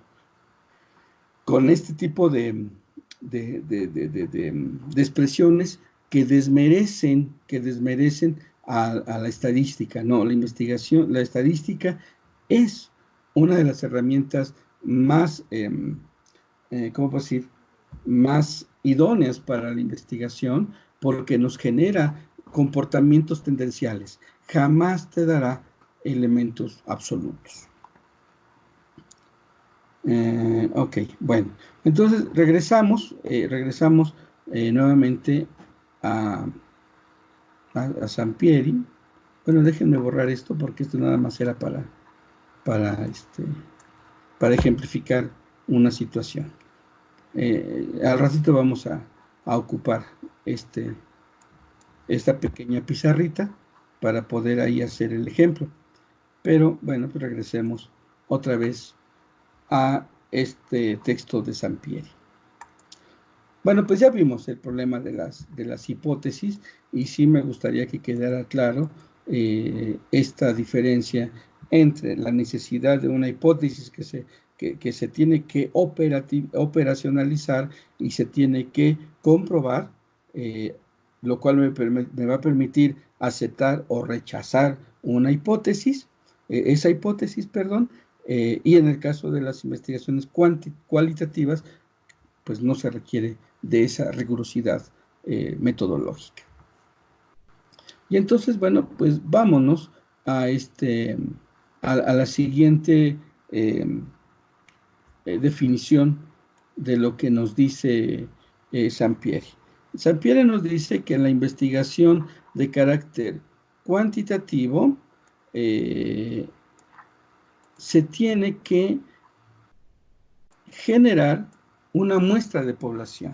este tipo de expresiones que desmerecen a la estadística. No, la investigación, la estadística es una de las herramientas más, ¿cómo puedo decir?, más idóneas para la investigación porque nos genera comportamientos tendenciales. Jamás te dará elementos absolutos. Ok, bueno, entonces regresamos nuevamente a Sampieri. Bueno, déjenme borrar esto porque esto nada más era para, para ejemplificar una situación. Al ratito vamos a ocupar esta pequeña pizarrita para poder ahí hacer el ejemplo. Pero bueno, pues regresemos otra vez a este texto de Sampieri. Bueno, pues ya vimos el problema de las hipótesis y sí me gustaría que quedara claro esta diferencia entre la necesidad de una hipótesis que se tiene que operacionalizar y se tiene que comprobar, lo cual me va a permitir aceptar o rechazar una hipótesis, esa hipótesis, perdón, y en el caso de las investigaciones cualitativas, pues no se requiere de esa rigurosidad metodológica. Y entonces, bueno, pues vámonos a la siguiente definición de lo que nos dice Sampieri. Sampieri nos dice que en la investigación de carácter cuantitativo se tiene que generar una muestra de población.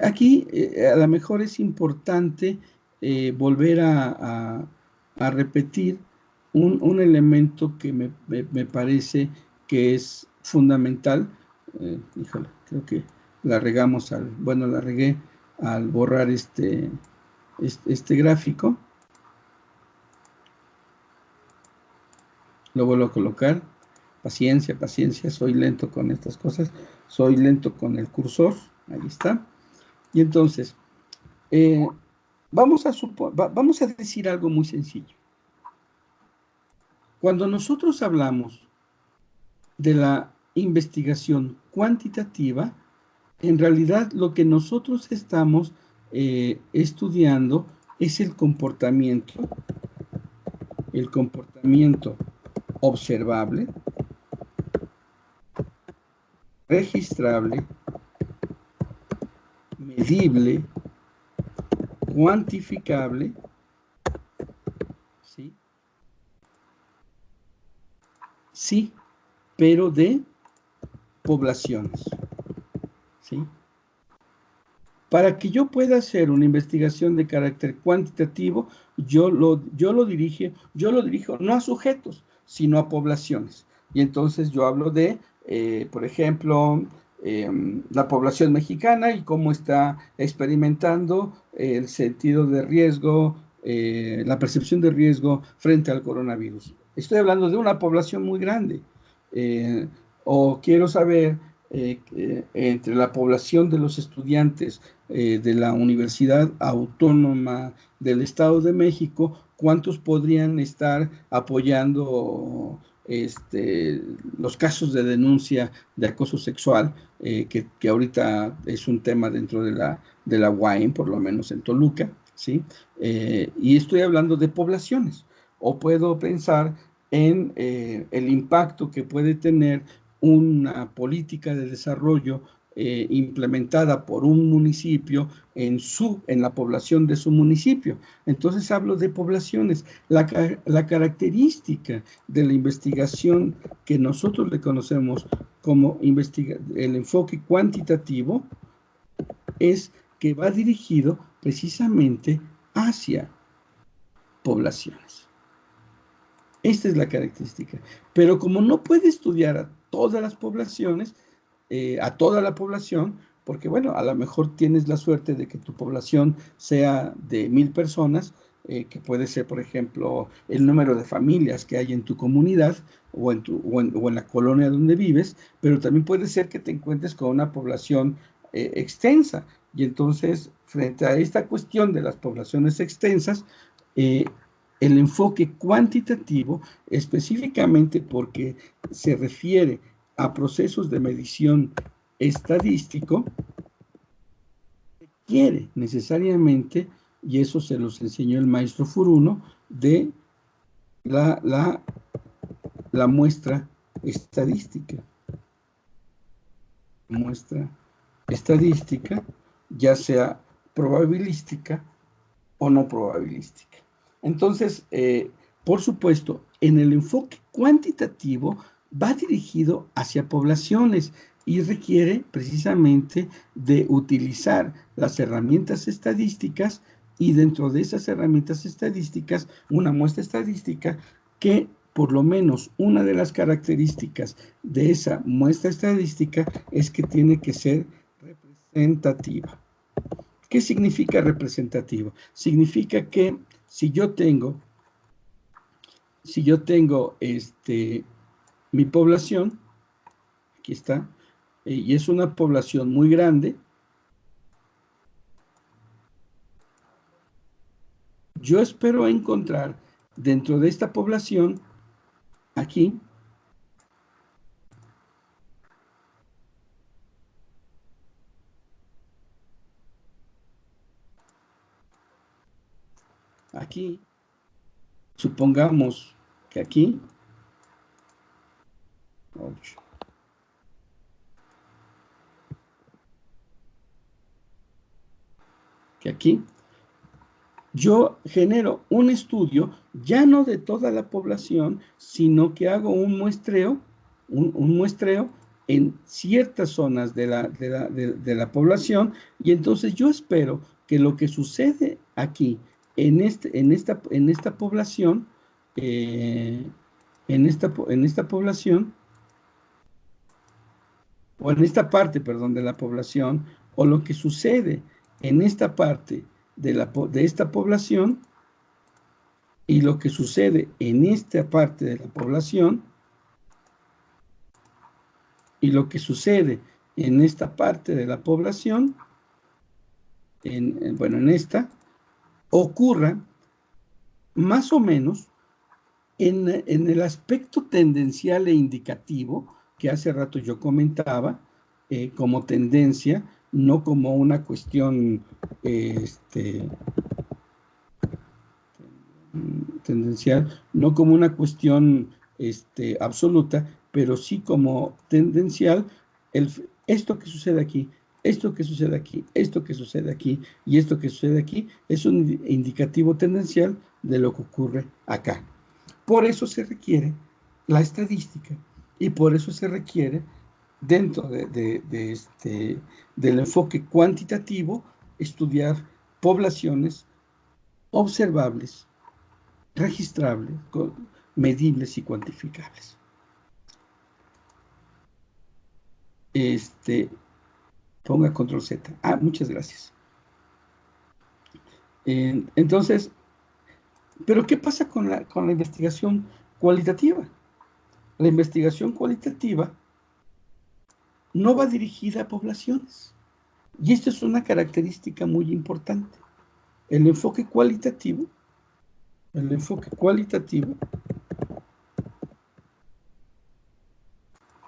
Aquí a lo mejor es importante volver a repetir un elemento que me parece que es fundamental. Híjole, creo que la regamos la regué al borrar este gráfico. Lo vuelvo a colocar. Paciencia, paciencia, soy lento con estas cosas, soy lento con el cursor, ahí está. Y entonces, vamos a decir algo muy sencillo. Cuando nosotros hablamos de la investigación cuantitativa, en realidad lo que nosotros estamos estudiando es el comportamiento observable, registrable, medible, cuantificable sí, pero de poblaciones, ¿sí? Para que yo pueda hacer una investigación de carácter cuantitativo, yo lo dirijo no a sujetos, sino a poblaciones. Y entonces yo hablo de, por ejemplo, la población mexicana y cómo está experimentando el sentido de riesgo, la percepción de riesgo frente al coronavirus. Estoy hablando de una población muy grande. Eh, o quiero saber entre la población de los estudiantes de la Universidad Autónoma del Estado de México, cuántos podrían estar apoyando los casos de denuncia de acoso sexual, que ahorita es un tema dentro de la UAM, por lo menos en Toluca, ¿sí? Y estoy hablando de poblaciones. O puedo pensar en el impacto que puede tener una política de desarrollo implementada por un municipio en la población de su municipio. Entonces hablo de poblaciones. La característica de la investigación que nosotros le conocemos como el enfoque cuantitativo es que va dirigido precisamente hacia poblaciones. Esta es la característica. Pero como no puede estudiar a todas las poblaciones, a toda la población, porque bueno, a lo mejor tienes la suerte de que tu población sea de 1000 personas, que puede ser, por ejemplo, el número de familias que hay en tu comunidad o en la colonia donde vives, pero también puede ser que te encuentres con una población extensa. Y entonces, frente a esta cuestión de las poblaciones extensas, el enfoque cuantitativo, específicamente porque se refiere a procesos de medición estadístico, requiere necesariamente, y eso se los enseñó el maestro Furuno, de la muestra estadística. Muestra estadística, ya sea probabilística o no probabilística. Entonces, por supuesto, en el enfoque cuantitativo va dirigido hacia poblaciones y requiere precisamente de utilizar las herramientas estadísticas y dentro de esas herramientas estadísticas, una muestra estadística que por lo menos una de las características de esa muestra estadística es que tiene que ser representativa. ¿Qué significa representativo? Significa que si yo tengo mi población, aquí está, y es una población muy grande, yo espero encontrar dentro de esta población, aquí, supongamos que aquí, yo genero un estudio, ya no de toda la población, sino que hago un muestreo, un muestreo en ciertas zonas de la población, y entonces yo espero que lo que sucede aquí, en esta población, o en esta parte, perdón, de la población, o lo que sucede en esta parte de esta población y lo que sucede en esta parte de la población y lo que sucede en esta parte de la población, en esta, ocurra más o menos en el aspecto tendencial e indicativo que hace rato yo comentaba, como tendencia, no como una cuestión tendencial, no como una cuestión absoluta, pero sí como tendencial, esto que sucede aquí, esto que sucede aquí, esto que sucede aquí y esto que sucede aquí es un indicativo tendencial de lo que ocurre acá. Por eso se requiere la estadística, y por eso se requiere, dentro del enfoque cuantitativo, estudiar poblaciones observables, registrables, medibles y cuantificables. Ponga control Z. Muchas gracias. Entonces, ¿pero qué pasa con la investigación cualitativa? La investigación cualitativa no va dirigida a poblaciones. Y esto es una característica muy importante. El enfoque cualitativo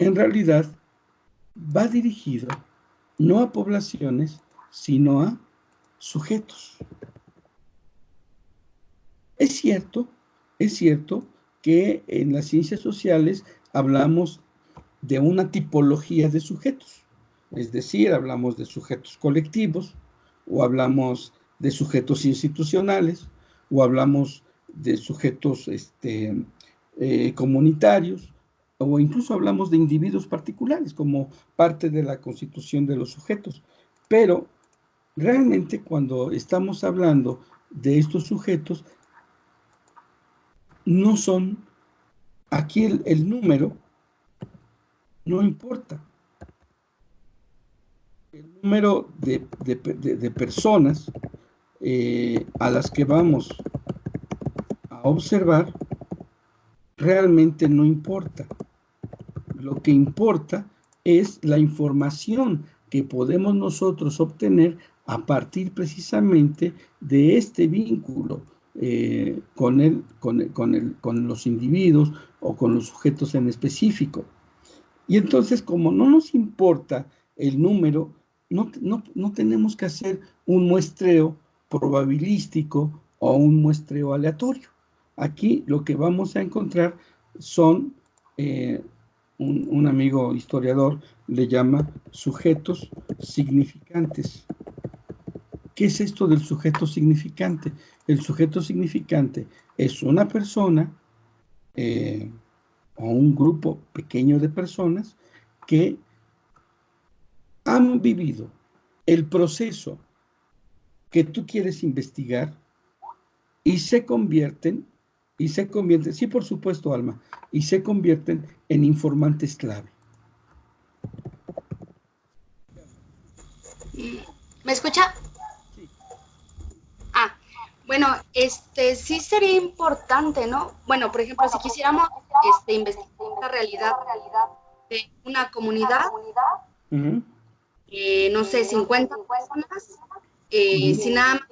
en realidad va dirigido no a poblaciones, sino a sujetos. Es cierto que en las ciencias sociales hablamos de una tipología de sujetos, es decir, hablamos de sujetos colectivos, o hablamos de sujetos institucionales, o hablamos de sujetos comunitarios, o incluso hablamos de individuos particulares como parte de la constitución de los sujetos. Pero realmente cuando estamos hablando de estos sujetos, no son, aquí el número no importa. El número de personas a las que vamos a observar realmente no importa. Lo que importa es la información que podemos nosotros obtener a partir precisamente de este vínculo con los individuos o con los sujetos en específico. Y entonces, como no nos importa el número, no tenemos que hacer un muestreo probabilístico o un muestreo aleatorio. Aquí lo que vamos a encontrar son, un amigo historiador le llama sujetos significantes. ¿Qué es esto del sujeto significante? El sujeto significante es una persona o un grupo pequeño de personas que han vivido el proceso que tú quieres investigar y se convierten, sí, por supuesto, Alma, y se convierten en informantes clave. ¿Me escucha? Sí. Bueno, sí sería importante, ¿no? Bueno, por ejemplo, si quisiéramos investigar la realidad de una comunidad, no sé, 50 personas, si nada más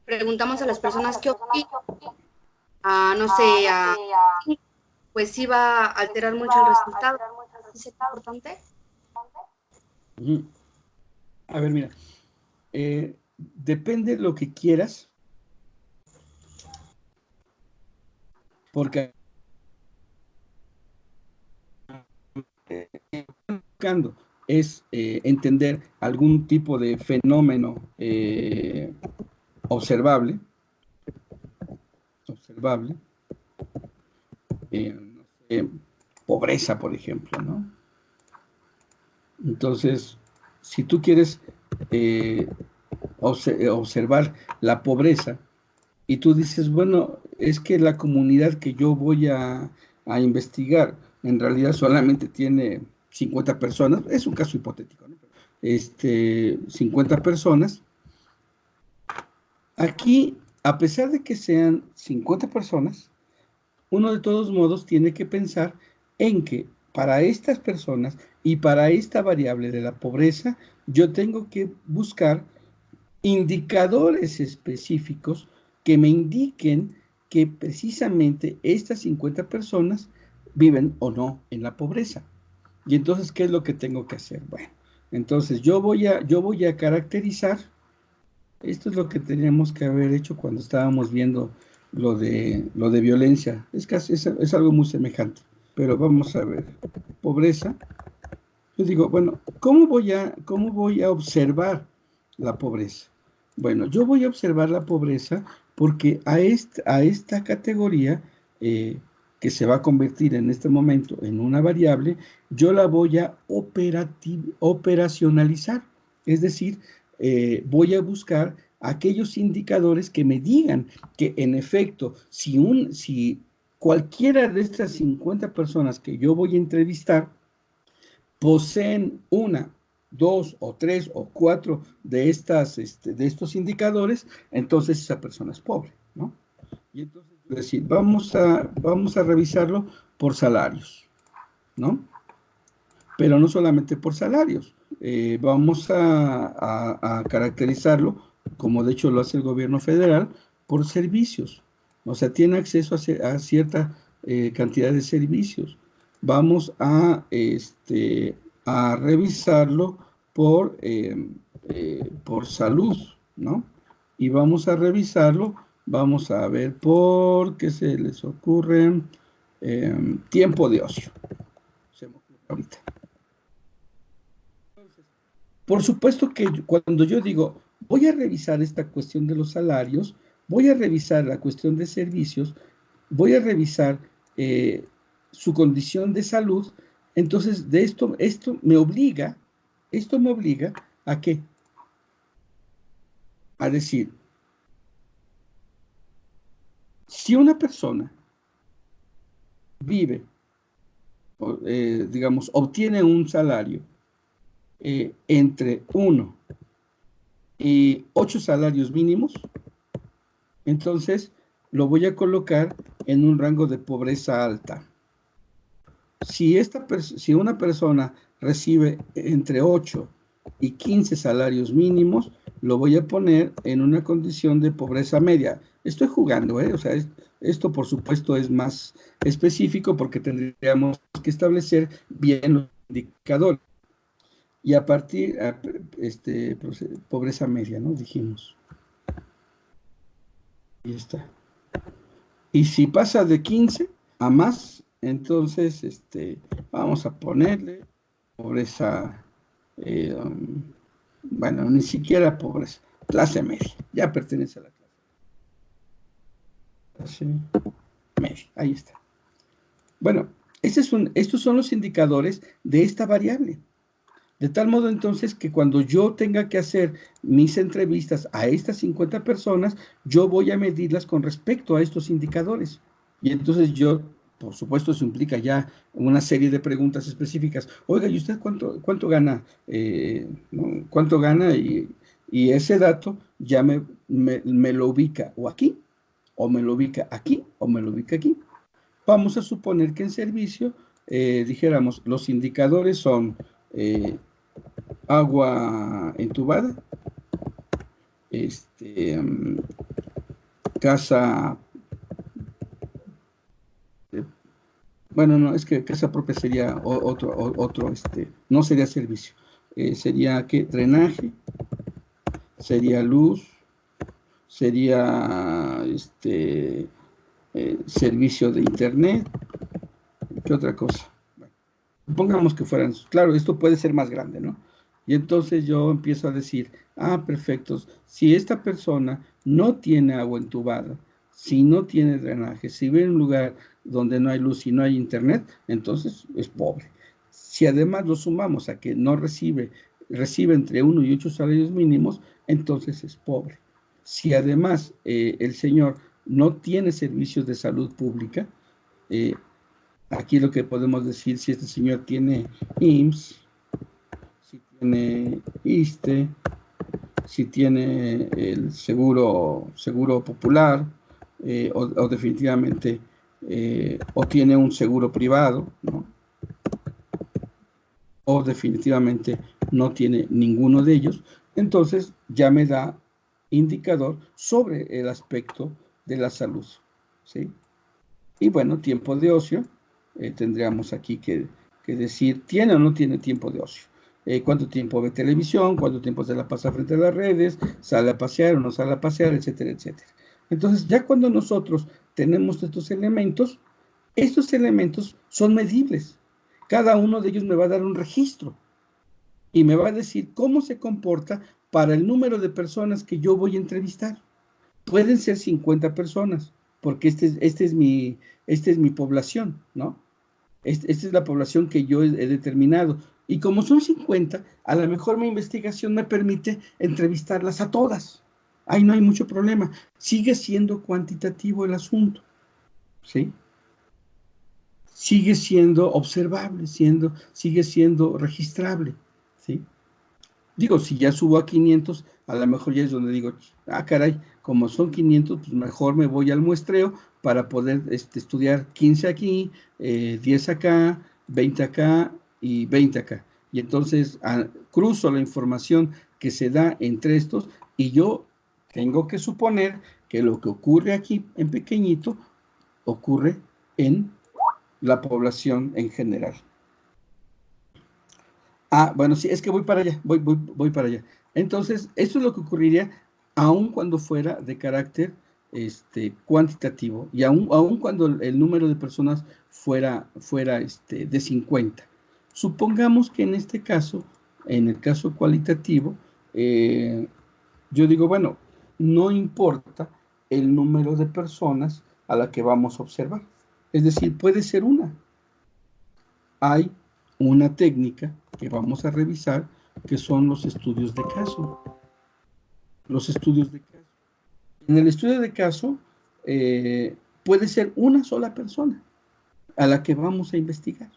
preguntamos a las personas qué opinan, no sé, pues sí va a alterar mucho el resultado. ¿Es importante? A ver, mira, depende de lo que quieras, porque buscando es entender algún tipo de fenómeno observable, no sé, pobreza, por ejemplo, ¿no? Entonces, si tú quieres observar la pobreza y tú dices, bueno, es que la comunidad que yo voy a investigar en realidad solamente tiene 50 personas, es un caso hipotético, ¿no? 50 personas. Aquí, a pesar de que sean 50 personas, uno de todos modos tiene que pensar en que para estas personas y para esta variable de la pobreza, yo tengo que buscar indicadores específicos que me indiquen que precisamente estas 50 personas viven o no en la pobreza. Y entonces, ¿qué es lo que tengo que hacer? Bueno, entonces yo voy a caracterizar. Esto es lo que teníamos que haber hecho cuando estábamos viendo lo de violencia. Es algo muy semejante. Pero vamos a ver. Pobreza. Yo digo, bueno, ¿cómo voy a observar la pobreza? Bueno, yo voy a observar la pobreza porque a esta categoría que se va a convertir en este momento en una variable, yo la voy a operacionalizar. Es decir, voy a buscar aquellos indicadores que me digan que en efecto, si cualquiera de estas 50 personas que yo voy a entrevistar poseen una, dos o tres o cuatro de estos indicadores, entonces esa persona es pobre, ¿no? Y entonces, es decir, vamos a revisarlo por salarios, ¿no? Pero no solamente por salarios, vamos a caracterizarlo, como de hecho lo hace el gobierno federal, por servicios. O sea, tiene acceso a cierta cantidad de servicios. Vamos a revisarlo por salud, ¿no? Y vamos a revisarlo, vamos a ver por qué se les ocurre tiempo de ocio. Se me ocurre ahorita. Por supuesto que cuando yo digo, voy a revisar esta cuestión de los salarios, voy a revisar la cuestión de servicios, voy a revisar su condición de salud, entonces esto me obliga a ¿qué? A decir, si una persona vive, digamos, obtiene un salario entre 1 y 8 salarios mínimos, entonces lo voy a colocar en un rango de pobreza alta. Si una persona recibe entre 8 y 15 salarios mínimos, lo voy a poner en una condición de pobreza media. Estoy jugando, o sea, esto por supuesto es más específico porque tendríamos que establecer bien los indicadores. Y a partir, pobreza media, ¿no? Dijimos. Ahí está. Y si pasa de 15 a más, entonces, vamos a ponerle pobreza, bueno, ni siquiera pobreza, clase media, ya pertenece a la clase media, ahí está. Bueno, estos son los indicadores de esta variable. De tal modo entonces que cuando yo tenga que hacer mis entrevistas a estas 50 personas, yo voy a medirlas con respecto a estos indicadores. Y entonces yo, por supuesto, eso implica ya una serie de preguntas específicas. Oiga, ¿y usted cuánto gana? ¿No? ¿Cuánto gana? Y ese dato ya me lo ubica o aquí, o me lo ubica aquí, o me lo ubica aquí. Vamos a suponer que en servicio, dijéramos, los indicadores son agua entubada, casa, bueno, no, es que casa propia sería otro, no sería servicio, sería ¿qué? Drenaje, sería luz, sería servicio de internet, ¿qué otra cosa? Bueno, supongamos que fueran, claro, esto puede ser más grande, ¿no? Y entonces yo empiezo a decir, perfecto, si esta persona no tiene agua entubada, si no tiene drenaje, si vive en un lugar donde no hay luz y no hay internet, entonces es pobre. Si además lo sumamos a que no recibe entre 1 y 8 salarios mínimos, entonces es pobre. Si además el señor no tiene servicios de salud pública, aquí lo que podemos decir, si este señor tiene IMSS, si tiene ISSSTE, si tiene el seguro popular, o definitivamente, o tiene un seguro privado, ¿no? O definitivamente no tiene ninguno de ellos, entonces ya me da indicador sobre el aspecto de la salud, ¿sí? Y bueno, tiempo de ocio, tendríamos aquí que decir, ¿tiene o no tiene tiempo de ocio? ¿Cuánto tiempo ve televisión? ¿Cuánto tiempo se la pasa frente a las redes? ¿Sale a pasear o no sale a pasear? Etcétera, etcétera. Entonces, ya cuando nosotros tenemos estos elementos son medibles. Cada uno de ellos me va a dar un registro y me va a decir cómo se comporta para el número de personas que yo voy a entrevistar. Pueden ser 50 personas, porque esta es mi población, ¿no? Esta es la población que yo he determinado. Y como son 50, a lo mejor mi investigación me permite entrevistarlas a todas. Ahí no hay mucho problema. Sigue siendo cuantitativo el asunto, ¿sí? Sigue siendo observable, sigue siendo registrable, ¿sí? Digo, si ya subo a 500, a lo mejor ya es donde digo, caray, como son 500, pues mejor me voy al muestreo para poder estudiar 15 aquí, 10 acá, 20 acá y 20 acá. Y entonces cruzo la información que se da entre estos y yo tengo que suponer que lo que ocurre aquí en pequeñito ocurre en la población en general. Bueno, sí, es que voy para allá, voy para allá. Entonces, esto es lo que ocurriría aun cuando fuera de carácter cuantitativo y aun cuando el número de personas fuera de 50. Supongamos que en este caso, en el caso cualitativo, yo digo, bueno, no importa el número de personas a la que vamos a observar. Es decir, puede ser una. Hay una técnica que vamos a revisar, que son los estudios de caso. Los estudios de caso. En el estudio de caso puede ser una sola persona a la que vamos a investigar.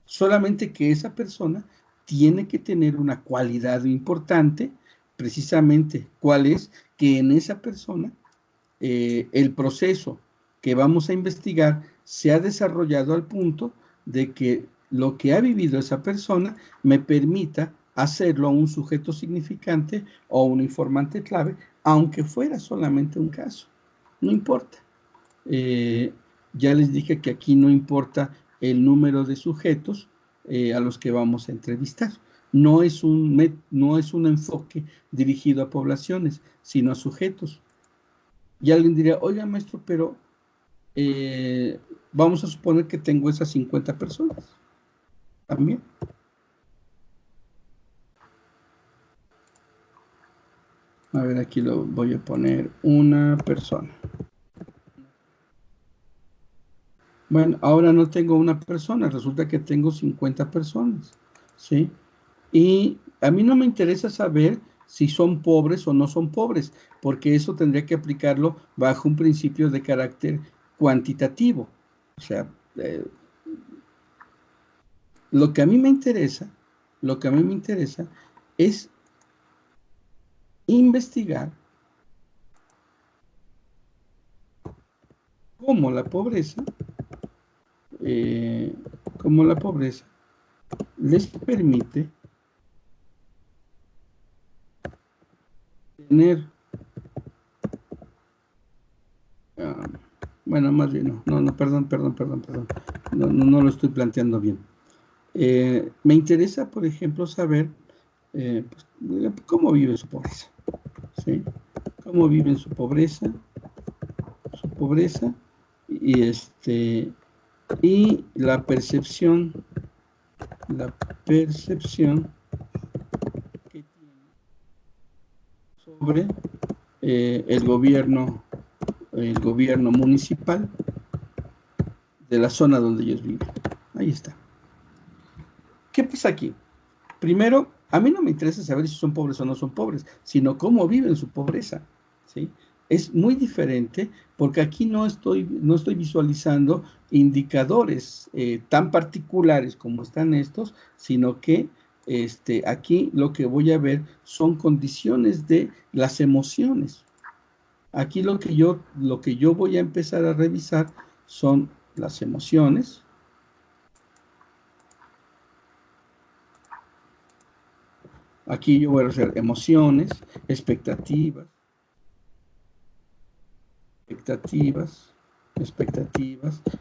Solamente que esa persona tiene que tener una cualidad importante, precisamente cuál es, que en esa persona el proceso que vamos a investigar se ha desarrollado al punto de que lo que ha vivido esa persona me permita hacerlo a un sujeto significante o un informante clave, aunque fuera solamente un caso. No importa. Ya les dije que aquí no importa el número de sujetos a los que vamos a entrevistar. No es un enfoque dirigido a poblaciones, sino a sujetos. Y alguien diría, oiga, maestro, pero vamos a suponer que tengo esas 50 personas. También. A ver, aquí lo voy a poner una persona. Bueno, ahora no tengo una persona, resulta que tengo 50 personas, ¿sí? Y a mí no me interesa saber si son pobres o no son pobres, porque eso tendría que aplicarlo bajo un principio de carácter cuantitativo. O sea, lo que a mí me interesa es investigar cómo la pobreza les permite tener, bueno, más bien, no, perdón, no lo estoy planteando bien. Me interesa, por ejemplo, saber pues, cómo vive su pobreza, ¿sí? Cómo viven su pobreza, y la percepción que tiene sobre el gobierno municipal de la zona donde ellos viven. Ahí está. ¿Qué pasa aquí? Primero, a mí no me interesa saber si son pobres o no son pobres, sino cómo viven su pobreza, ¿sí? Es muy diferente porque aquí no estoy visualizando indicadores tan particulares como están estos, sino que aquí lo que voy a ver son condiciones de las emociones. Aquí lo que yo voy a empezar a revisar son las emociones. Aquí yo voy a hacer emociones, expectativas,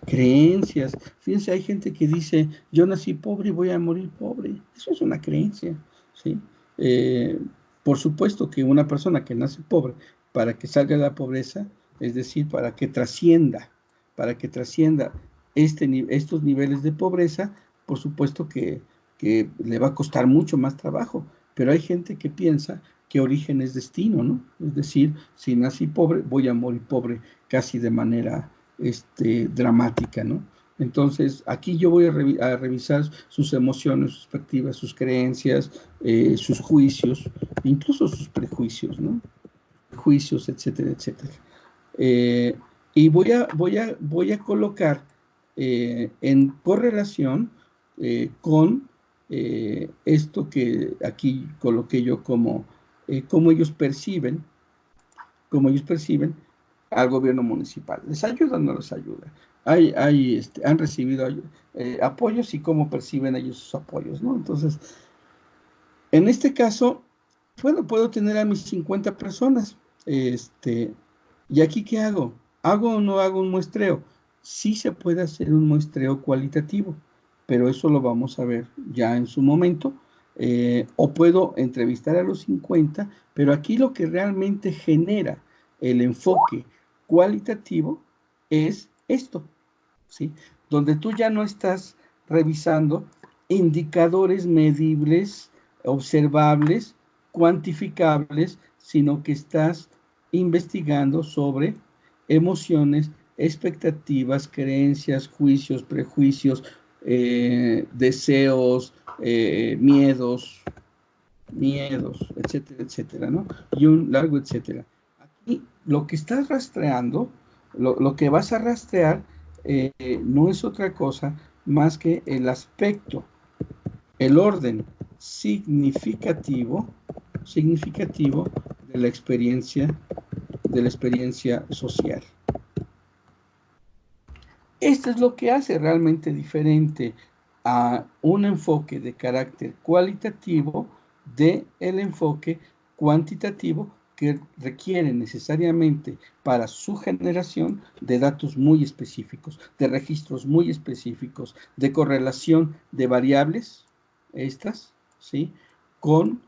creencias. Fíjense, hay gente que dice, yo nací pobre y voy a morir pobre. Eso es una creencia, ¿sí? Por supuesto que una persona que nace pobre, para que salga de la pobreza, es decir, para que trascienda estos niveles de pobreza, por supuesto que le va a costar mucho más trabajo, pero hay gente que piensa que origen es destino, ¿no? Es decir, si nací pobre, voy a morir pobre. casi de manera dramática, ¿no? Entonces, aquí yo voy a revisar sus emociones, sus perspectivas, sus creencias, sus juicios, incluso sus prejuicios, ¿no? Juicios, etcétera, etcétera. Y voy a colocar en correlación con esto que aquí coloqué yo como cómo ellos perciben al gobierno municipal. ¿Les ayuda o no les ayuda? Han recibido apoyos y cómo perciben ellos sus apoyos, ¿no? Entonces, en este caso, puedo tener a mis 50 personas. ¿Y aquí qué hago? ¿Hago o no hago un muestreo? Sí se puede hacer un muestreo cualitativo, pero eso lo vamos a ver ya en su momento. O puedo entrevistar a los 50, pero aquí lo que realmente genera el enfoque cualitativo es esto, ¿sí? Donde tú ya no estás revisando indicadores medibles, observables, cuantificables, sino que estás investigando sobre emociones, expectativas, creencias, juicios, prejuicios, deseos, miedos, etcétera, etcétera, ¿no? Y un largo etcétera. Aquí lo que estás rastreando, lo que vas a rastrear, no es otra cosa más que el aspecto, el orden significativo de la experiencia social. Esto es lo que hace realmente diferente a un enfoque de carácter cualitativo del enfoque cuantitativo que requiere necesariamente para su generación de datos muy específicos, de registros muy específicos, de correlación de variables, ¿sí? Con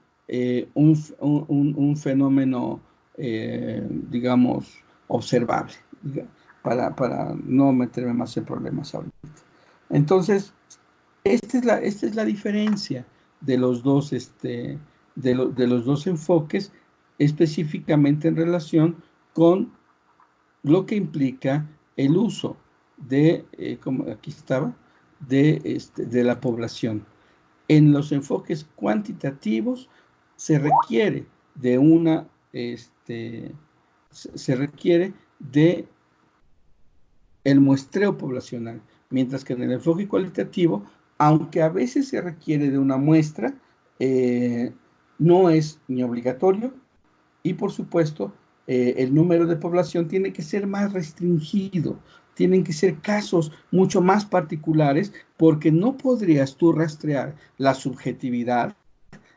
un fenómeno, digamos, observable, para no meterme más en problemas ahorita. Entonces, esta es la diferencia de los dos, de los dos enfoques, específicamente en relación con lo que implica el uso de, como aquí estaba, de la población. En los enfoques cuantitativos se requiere de una, se requiere de el muestreo poblacional, mientras que en el enfoque cualitativo, aunque a veces se requiere de una muestra, no es ni obligatorio y por supuesto el número de población tiene que ser más restringido, tienen que ser casos mucho más particulares porque no podrías tú rastrear la subjetividad,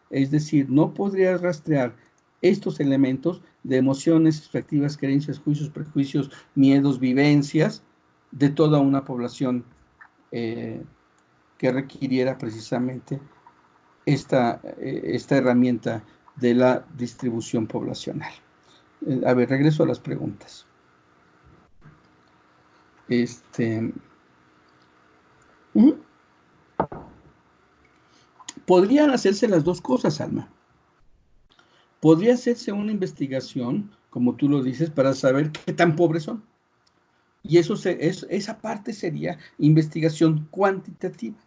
es decir, no podrías rastrear estos elementos de emociones, expectativas, creencias, juicios, prejuicios, miedos, vivencias de toda una población que requiriera precisamente esta herramienta de la distribución poblacional. A ver, regreso a las preguntas. Podrían hacerse las dos cosas, Alma. Podría hacerse una investigación, como tú lo dices, para saber qué tan pobres son. Y esa parte sería investigación cuantitativa.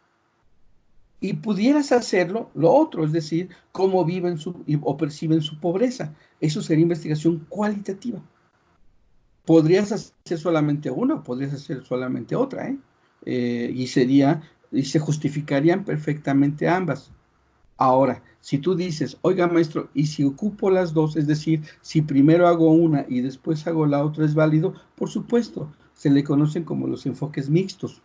Y pudieras hacerlo lo otro, es decir, cómo viven o perciben su pobreza. Eso sería investigación cualitativa. Podrías hacer solamente una, podrías hacer solamente otra, y se justificarían perfectamente ambas. Ahora, si tú dices, oiga maestro, y si ocupo las dos, es decir, si primero hago una y después hago la otra, ¿es válido? Por supuesto, se le conocen como los enfoques mixtos,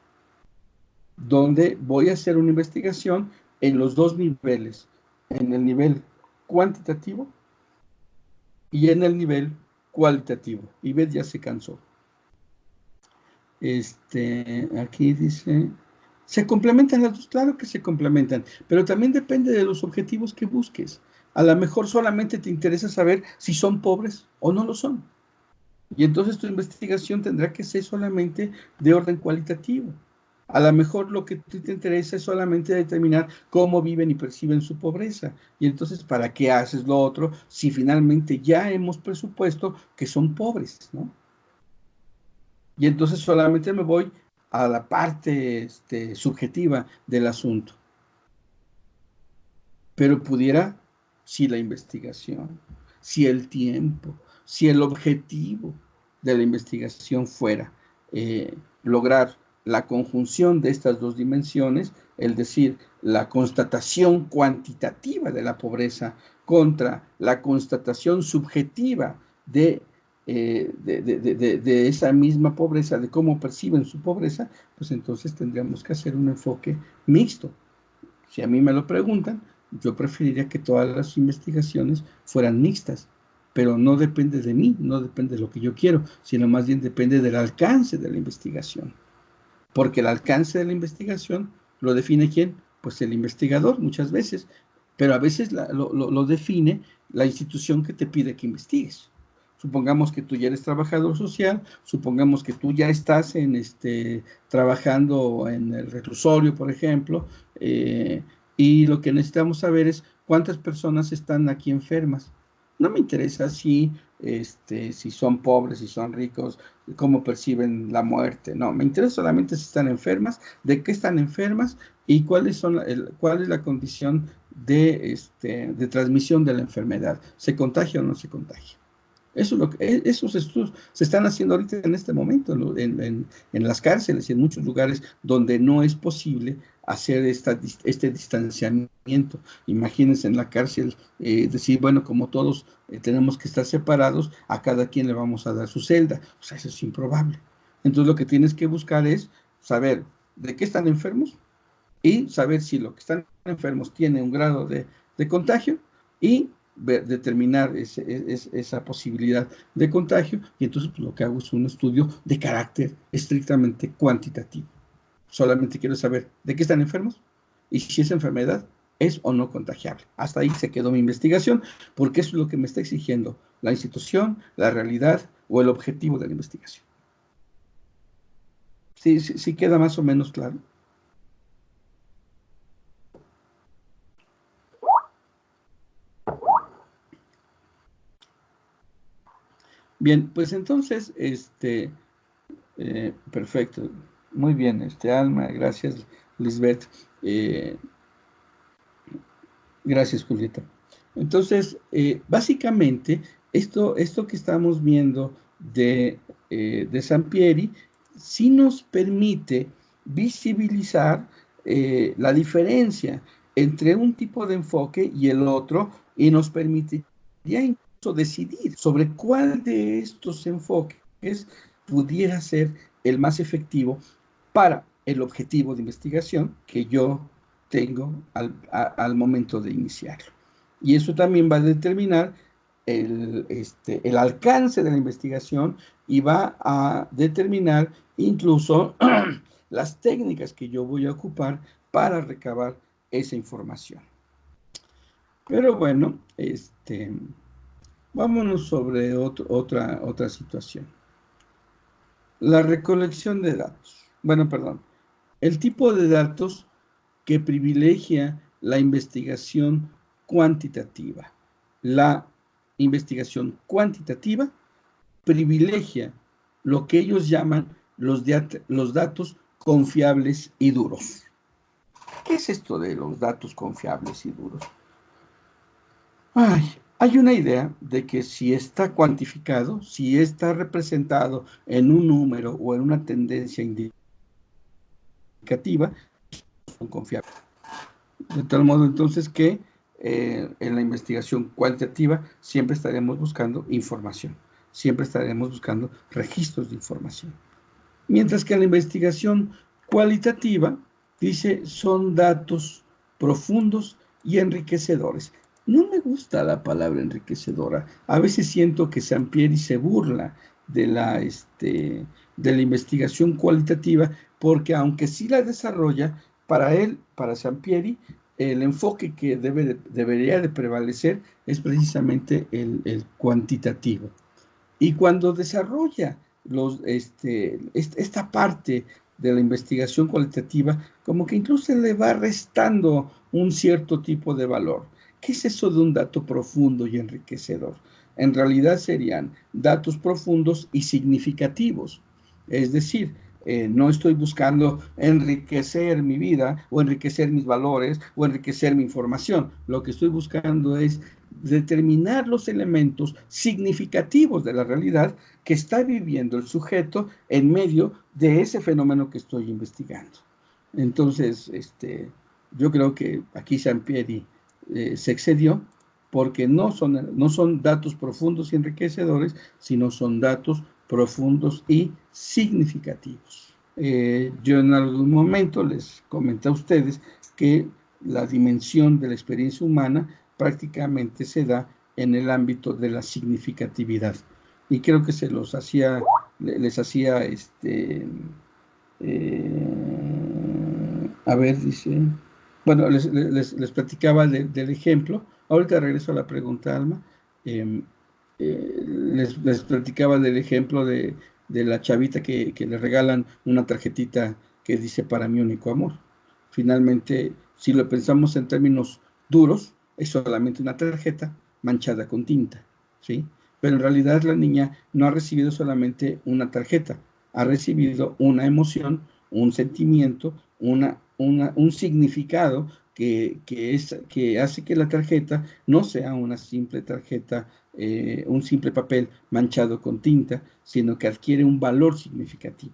donde voy a hacer una investigación en los dos niveles, en el nivel cuantitativo y en el nivel cualitativo. Y Beth ya se cansó. Aquí dice, ¿se complementan las dos? Claro que se complementan, pero también depende de los objetivos que busques. A lo mejor solamente te interesa saber si son pobres o no lo son. Y entonces tu investigación tendrá que ser solamente de orden cualitativo. A lo mejor lo que te interesa es solamente determinar cómo viven y perciben su pobreza. Y entonces, ¿para qué haces lo otro si finalmente ya hemos presupuesto que son pobres, ¿no? Y entonces solamente me voy a la parte subjetiva del asunto. Pero pudiera, si la investigación, si el tiempo, si el objetivo de la investigación fuera lograr la conjunción de estas dos dimensiones, es decir, la constatación cuantitativa de la pobreza contra la constatación subjetiva de esa misma pobreza, de cómo perciben su pobreza, pues entonces tendríamos que hacer un enfoque mixto. Si a mí me lo preguntan, yo preferiría que todas las investigaciones fueran mixtas, pero no depende de mí, no depende de lo que yo quiero, sino más bien depende del alcance de la investigación. Porque el alcance de la investigación lo define ¿quién? Pues el investigador muchas veces, pero a veces lo define la institución que te pide que investigues. Supongamos que tú ya eres trabajador social, supongamos que tú ya estás trabajando en el reclusorio, por ejemplo, y lo que necesitamos saber es cuántas personas están aquí enfermas. No me interesa si son pobres, si son ricos, cómo perciben la muerte. No, me interesa solamente si están enfermas, de qué están enfermas y cuál es la condición de transmisión de la enfermedad. ¿Se contagia o no se contagia? Esos estudios se están haciendo ahorita en este momento en las cárceles y en muchos lugares donde no es posible hacer este distanciamiento. Imagínense en la cárcel decir, bueno, como todos tenemos que estar separados, a cada quien le vamos a dar su celda. O sea, eso es improbable. Entonces lo que tienes que buscar es saber de qué están enfermos y saber si lo que están enfermos tiene un grado de contagio y determinar esa posibilidad de contagio, y entonces pues, lo que hago es un estudio de carácter estrictamente cuantitativo. Solamente quiero saber de qué están enfermos y si esa enfermedad es o no contagiable. Hasta ahí se quedó mi investigación, porque eso es lo que me está exigiendo la institución, la realidad o el objetivo de la investigación. Sí queda más o menos claro. Bien, pues entonces, perfecto. Muy bien, Alma, gracias, Lisbeth. Gracias, Julieta. Entonces, básicamente, esto que estamos viendo de Sampieri sí nos permite visibilizar la diferencia entre un tipo de enfoque y el otro, y nos permitiría incluso decidir sobre cuál de estos enfoques pudiera ser el más efectivo para el objetivo de investigación que yo tengo al momento de iniciarlo. Y eso también va a determinar el alcance de la investigación y va a determinar incluso las técnicas que yo voy a ocupar para recabar esa información. Pero bueno, vámonos sobre otra situación. La recolección de datos. Bueno, perdón. El tipo de datos que privilegia la investigación cuantitativa. La investigación cuantitativa privilegia lo que ellos llaman los datos confiables y duros. ¿Qué es esto de los datos confiables y duros? Hay una idea de que si está cuantificado, si está representado en un número o en una tendencia indicativa, son confiables. De tal modo entonces que en la investigación cuantitativa siempre estaremos buscando información, siempre estaremos buscando registros de información. Mientras que en la investigación cualitativa dice son datos profundos y enriquecedores. No me gusta la palabra enriquecedora. A veces siento que Sampieri se burla de la investigación cualitativa, porque aunque sí la desarrolla, para él, para Sampieri, el enfoque que debería de prevalecer es precisamente el cuantitativo. Y cuando desarrolla esta parte de la investigación cualitativa, como que incluso le va restando un cierto tipo de valor. ¿Qué es eso de un dato profundo y enriquecedor? En realidad serían datos profundos y significativos. Es decir, no estoy buscando enriquecer mi vida o enriquecer mis valores o enriquecer mi información. Lo que estoy buscando es determinar los elementos significativos de la realidad que está viviendo el sujeto en medio de ese fenómeno que estoy investigando. Entonces, yo creo que aquí Sampieri se excedió, porque no son datos profundos y enriquecedores, sino son datos profundos y significativos. Yo en algún momento les comenté a ustedes que la dimensión de la experiencia humana prácticamente se da en el ámbito de la significatividad. Y creo que les hacía, a ver, dice, bueno, les platicaba del ejemplo. Ahorita regreso a la pregunta, Alma. Les platicaba del ejemplo de la chavita que le regalan una tarjetita que dice para mi único amor. Finalmente, si lo pensamos en términos duros, es solamente una tarjeta manchada con tinta, ¿sí? Pero en realidad la niña no ha recibido solamente una tarjeta, ha recibido una emoción, un sentimiento, un significado que hace que la tarjeta no sea una simple tarjeta, un simple papel manchado con tinta, sino que adquiere un valor significativo.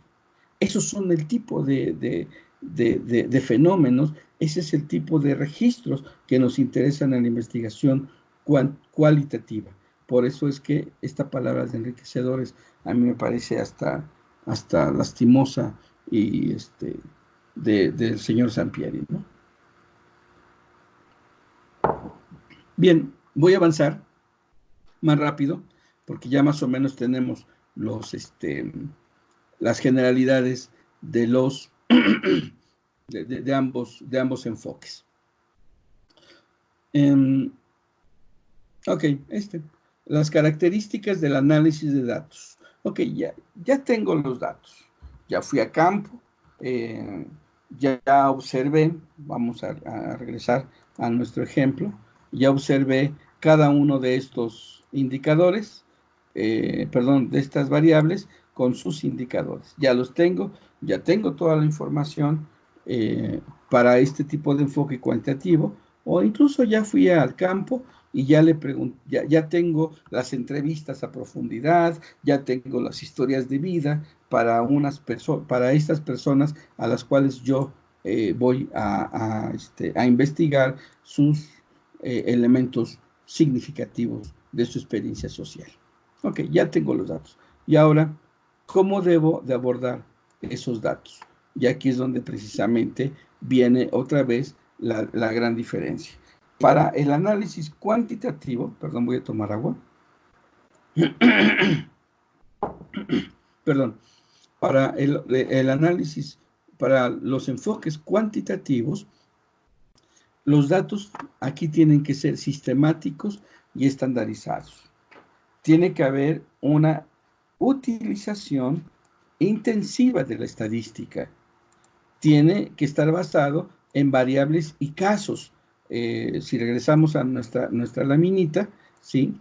Esos son el tipo de fenómenos, ese es el tipo de registros que nos interesan en la investigación cualitativa. Por eso es que esta palabra de enriquecedores a mí me parece hasta lastimosa y del señor Sampieri, ¿no? Bien, voy a avanzar más rápido porque ya más o menos tenemos las generalidades de los de ambos enfoques. Ok, las características del análisis de datos. Ok, ya tengo los datos. Ya fui a campo, ya observé, vamos a regresar a nuestro ejemplo, ya observé cada uno de estos indicadores, de estas variables con sus indicadores. Ya los tengo, ya tengo toda la información para este tipo de enfoque cuantitativo, o incluso ya fui al campo y ya le pregunto, ya tengo las entrevistas a profundidad, ya tengo las historias de vida para estas personas a las cuales yo voy a investigar sus elementos significativos de su experiencia social. Ok, ya tengo los datos. Y ahora, ¿cómo debo de abordar esos datos? Y aquí es donde precisamente viene otra vez la gran diferencia. Para el análisis cuantitativo, perdón, voy a tomar agua. Perdón, para el análisis, para los enfoques cuantitativos, los datos aquí tienen que ser sistemáticos y estandarizados. Tiene que haber una utilización intensiva de la estadística. Tiene que estar basado en variables y casos. Si regresamos a nuestra laminita, ¿sí?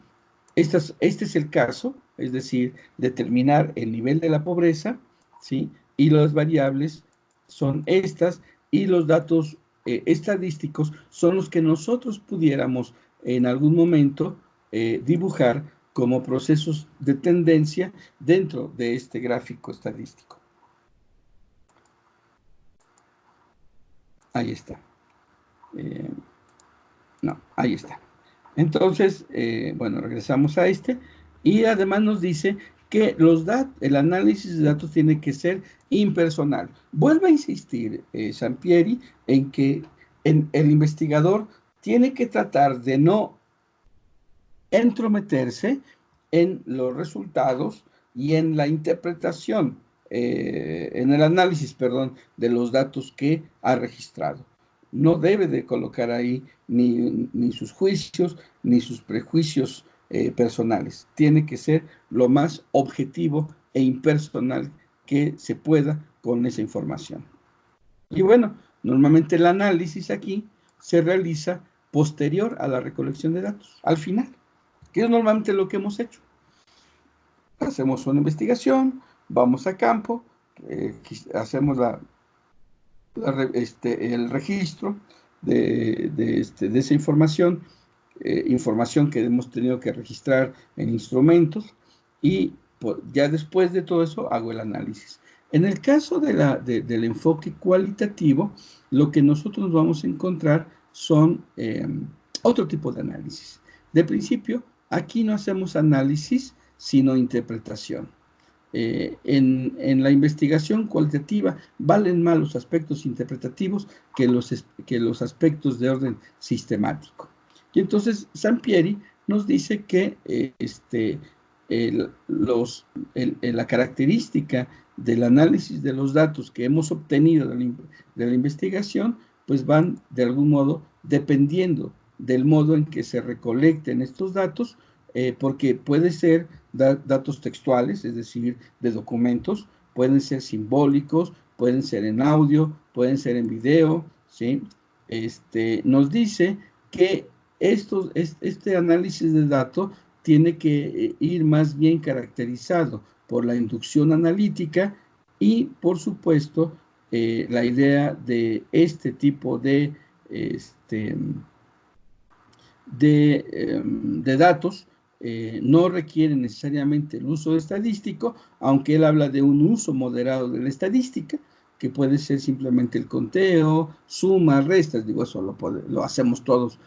Este es el caso, es decir, determinar el nivel de la pobreza, ¿sí? Y las variables son estas, y los datos estadísticos son los que nosotros pudiéramos en algún momento dibujar como procesos de tendencia dentro de este gráfico estadístico. Ahí está. No, ahí está. Entonces, bueno, regresamos a y además nos dice que el análisis de datos tiene que ser impersonal. Vuelve a insistir Sampieri en que el investigador tiene que tratar de no entrometerse en los resultados y en la interpretación, en el análisis, perdón, de los datos que ha registrado. No debe de colocar ahí ni sus juicios, ni sus prejuicios personales. Tiene que ser lo más objetivo e impersonal que se pueda con esa información. Y bueno, normalmente el análisis aquí se realiza posterior a la recolección de datos, al final, que es normalmente lo que hemos hecho. Hacemos una investigación, vamos a campo, hacemos el registro de esa información, información que hemos tenido que registrar en instrumentos, y ya después de todo eso hago el análisis. En el caso del enfoque cualitativo, lo que nosotros vamos a encontrar son otro tipo de análisis. De principio, aquí no hacemos análisis, sino interpretación. En la investigación cualitativa valen más los aspectos interpretativos que los aspectos de orden sistemático. Y entonces Sampieri nos dice que la característica del análisis de los datos que hemos obtenido de la investigación, pues van de algún modo dependiendo del modo en que se recolecten estos datos, porque puede ser datos textuales, es decir, de documentos, pueden ser simbólicos, pueden ser en audio, pueden ser en video, ¿sí? Nos dice que este análisis de datos tiene que ir más bien caracterizado por la inducción analítica y, por supuesto, la idea de este tipo de datos no requiere necesariamente el uso estadístico, aunque él habla de un uso moderado de la estadística, que puede ser simplemente el conteo, sumas, restas, digo, eso lo hacemos todos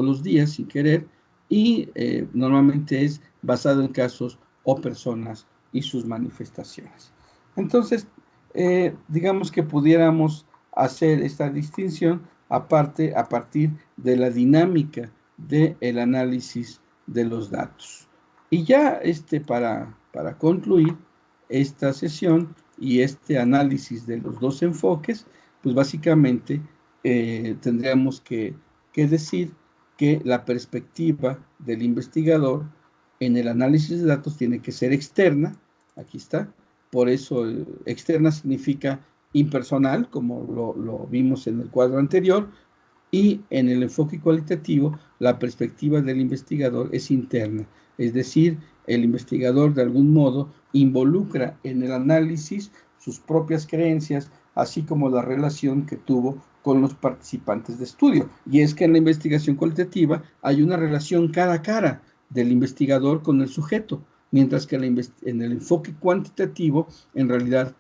los días sin querer, y normalmente es basado en casos o personas y sus manifestaciones. Entonces, digamos que pudiéramos hacer esta distinción a partir de la dinámica del análisis de los datos. Y ya para concluir esta sesión y este análisis de los dos enfoques, pues básicamente tendríamos que decir que la perspectiva del investigador en el análisis de datos tiene que ser externa, aquí está, por eso externa significa impersonal, como lo vimos en el cuadro anterior, y en el enfoque cualitativo, la perspectiva del investigador es interna, es decir, el investigador de algún modo involucra en el análisis sus propias creencias, así como la relación que tuvo con los participantes de estudio. Y es que en la investigación cualitativa hay una relación cara a cara del investigador con el sujeto, mientras que en el enfoque cuantitativo, en realidad,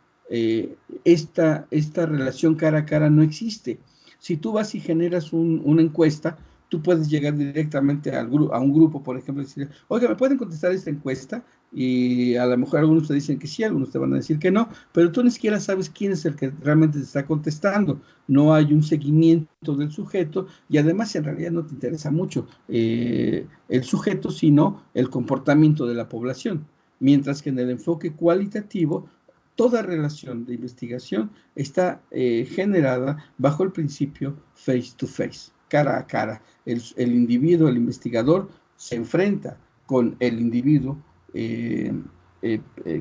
esta relación cara a cara no existe. Si tú vas y generas una encuesta, tú puedes llegar directamente a un grupo, por ejemplo, y decir, oiga, ¿me pueden contestar esta encuesta? Y a lo mejor algunos te dicen que sí, algunos te van a decir que no, pero tú ni siquiera sabes quién es el que realmente te está contestando. No hay un seguimiento del sujeto y además en realidad no te interesa mucho el sujeto, sino el comportamiento de la población. Mientras que en el enfoque cualitativo, toda relación de investigación está generada bajo el principio face to face, cara a cara. El individuo, el investigador, se enfrenta con el individuo,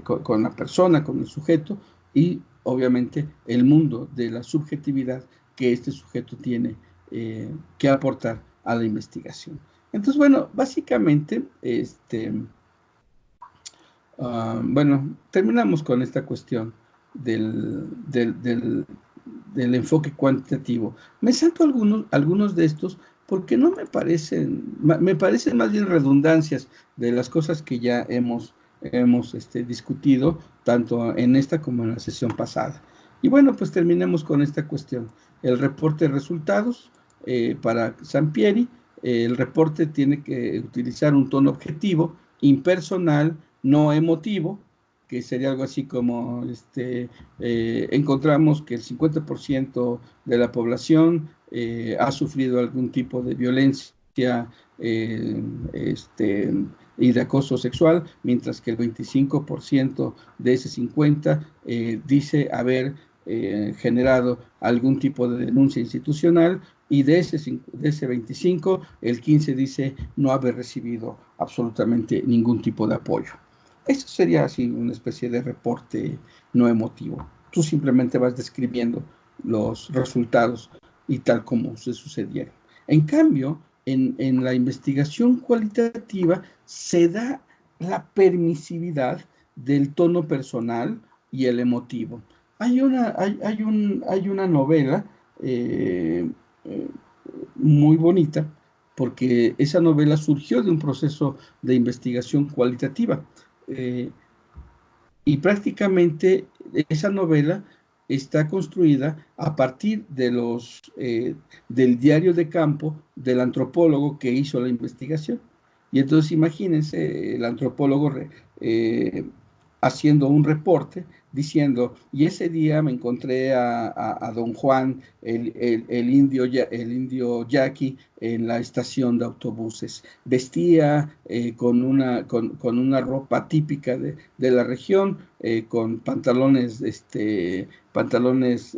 con la persona, con el sujeto, y obviamente el mundo de la subjetividad que este sujeto tiene que aportar a la investigación. Entonces, bueno, básicamente, bueno, terminamos con esta cuestión del enfoque cuantitativo. Me salto algunos de estos porque no me parecen más bien redundancias de las cosas que ya hemos discutido, tanto en esta como en la sesión pasada. Y bueno, pues terminemos con esta cuestión. El reporte de resultados para Sampieri, el reporte tiene que utilizar un tono objetivo, impersonal, no emotivo, que sería algo así como, encontramos que el 50% de la población ha sufrido algún tipo de violencia y de acoso sexual, mientras que el 25% de ese 50% dice haber generado algún tipo de denuncia institucional, y de ese 25, el 15 dice no haber recibido absolutamente ningún tipo de apoyo. Eso sería así una especie de reporte no emotivo. Tú simplemente vas describiendo los resultados y tal como se sucedieron. En cambio, en la investigación cualitativa se da la permisividad del tono personal y el emotivo. Hay una novela eh, eh, muy bonita, porque esa novela surgió de un proceso de investigación cualitativa. Eh, y prácticamente esa novela está construida a partir de del diario de campo del antropólogo que hizo la investigación. Y entonces imagínense el antropólogo eh, haciendo un reporte diciendo, y ese día me encontré a don Juan, el indio yaqui, en la estación de autobuses. Vestía con una ropa típica de la región, con pantalones, pantalones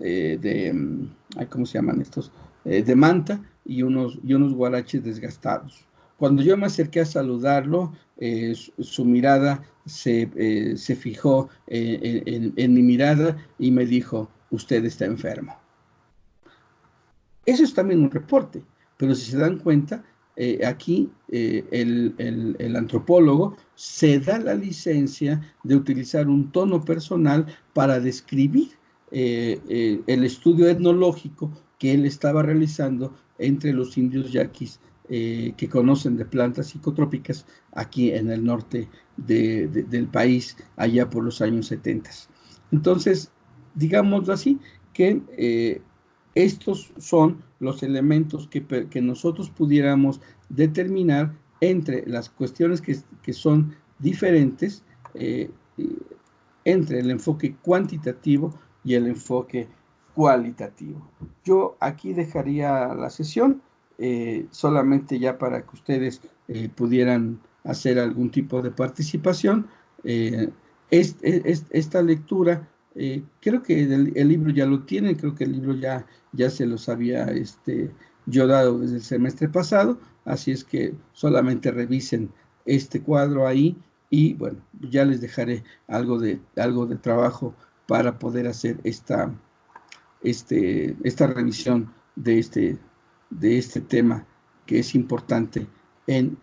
¿cómo se llaman estos? De manta y unos guaraches desgastados. Cuando yo me acerqué a saludarlo, su mirada se fijó en mi mirada y me dijo, usted está enfermo. Eso es también un reporte, pero si se dan cuenta, aquí el antropólogo se da la licencia de utilizar un tono personal para describir el estudio etnológico que él estaba realizando entre los indios yaquis que conocen de plantas psicotrópicas aquí en el norte del país, allá por los años 70. Entonces, digámoslo así, que estos son los elementos que nosotros pudiéramos determinar entre las cuestiones que son diferentes eh, entre el enfoque cuantitativo y el enfoque cualitativo. Yo aquí dejaría la sesión, solamente ya para que ustedes pudieran hacer algún tipo de participación. Eh, esta lectura, creo que el libro ya lo tienen, creo que el libro ya se los había yo dado desde el semestre pasado, así es que solamente revisen este cuadro ahí y bueno, ya les dejaré algo de trabajo para poder hacer esta revisión de este tema que es importante en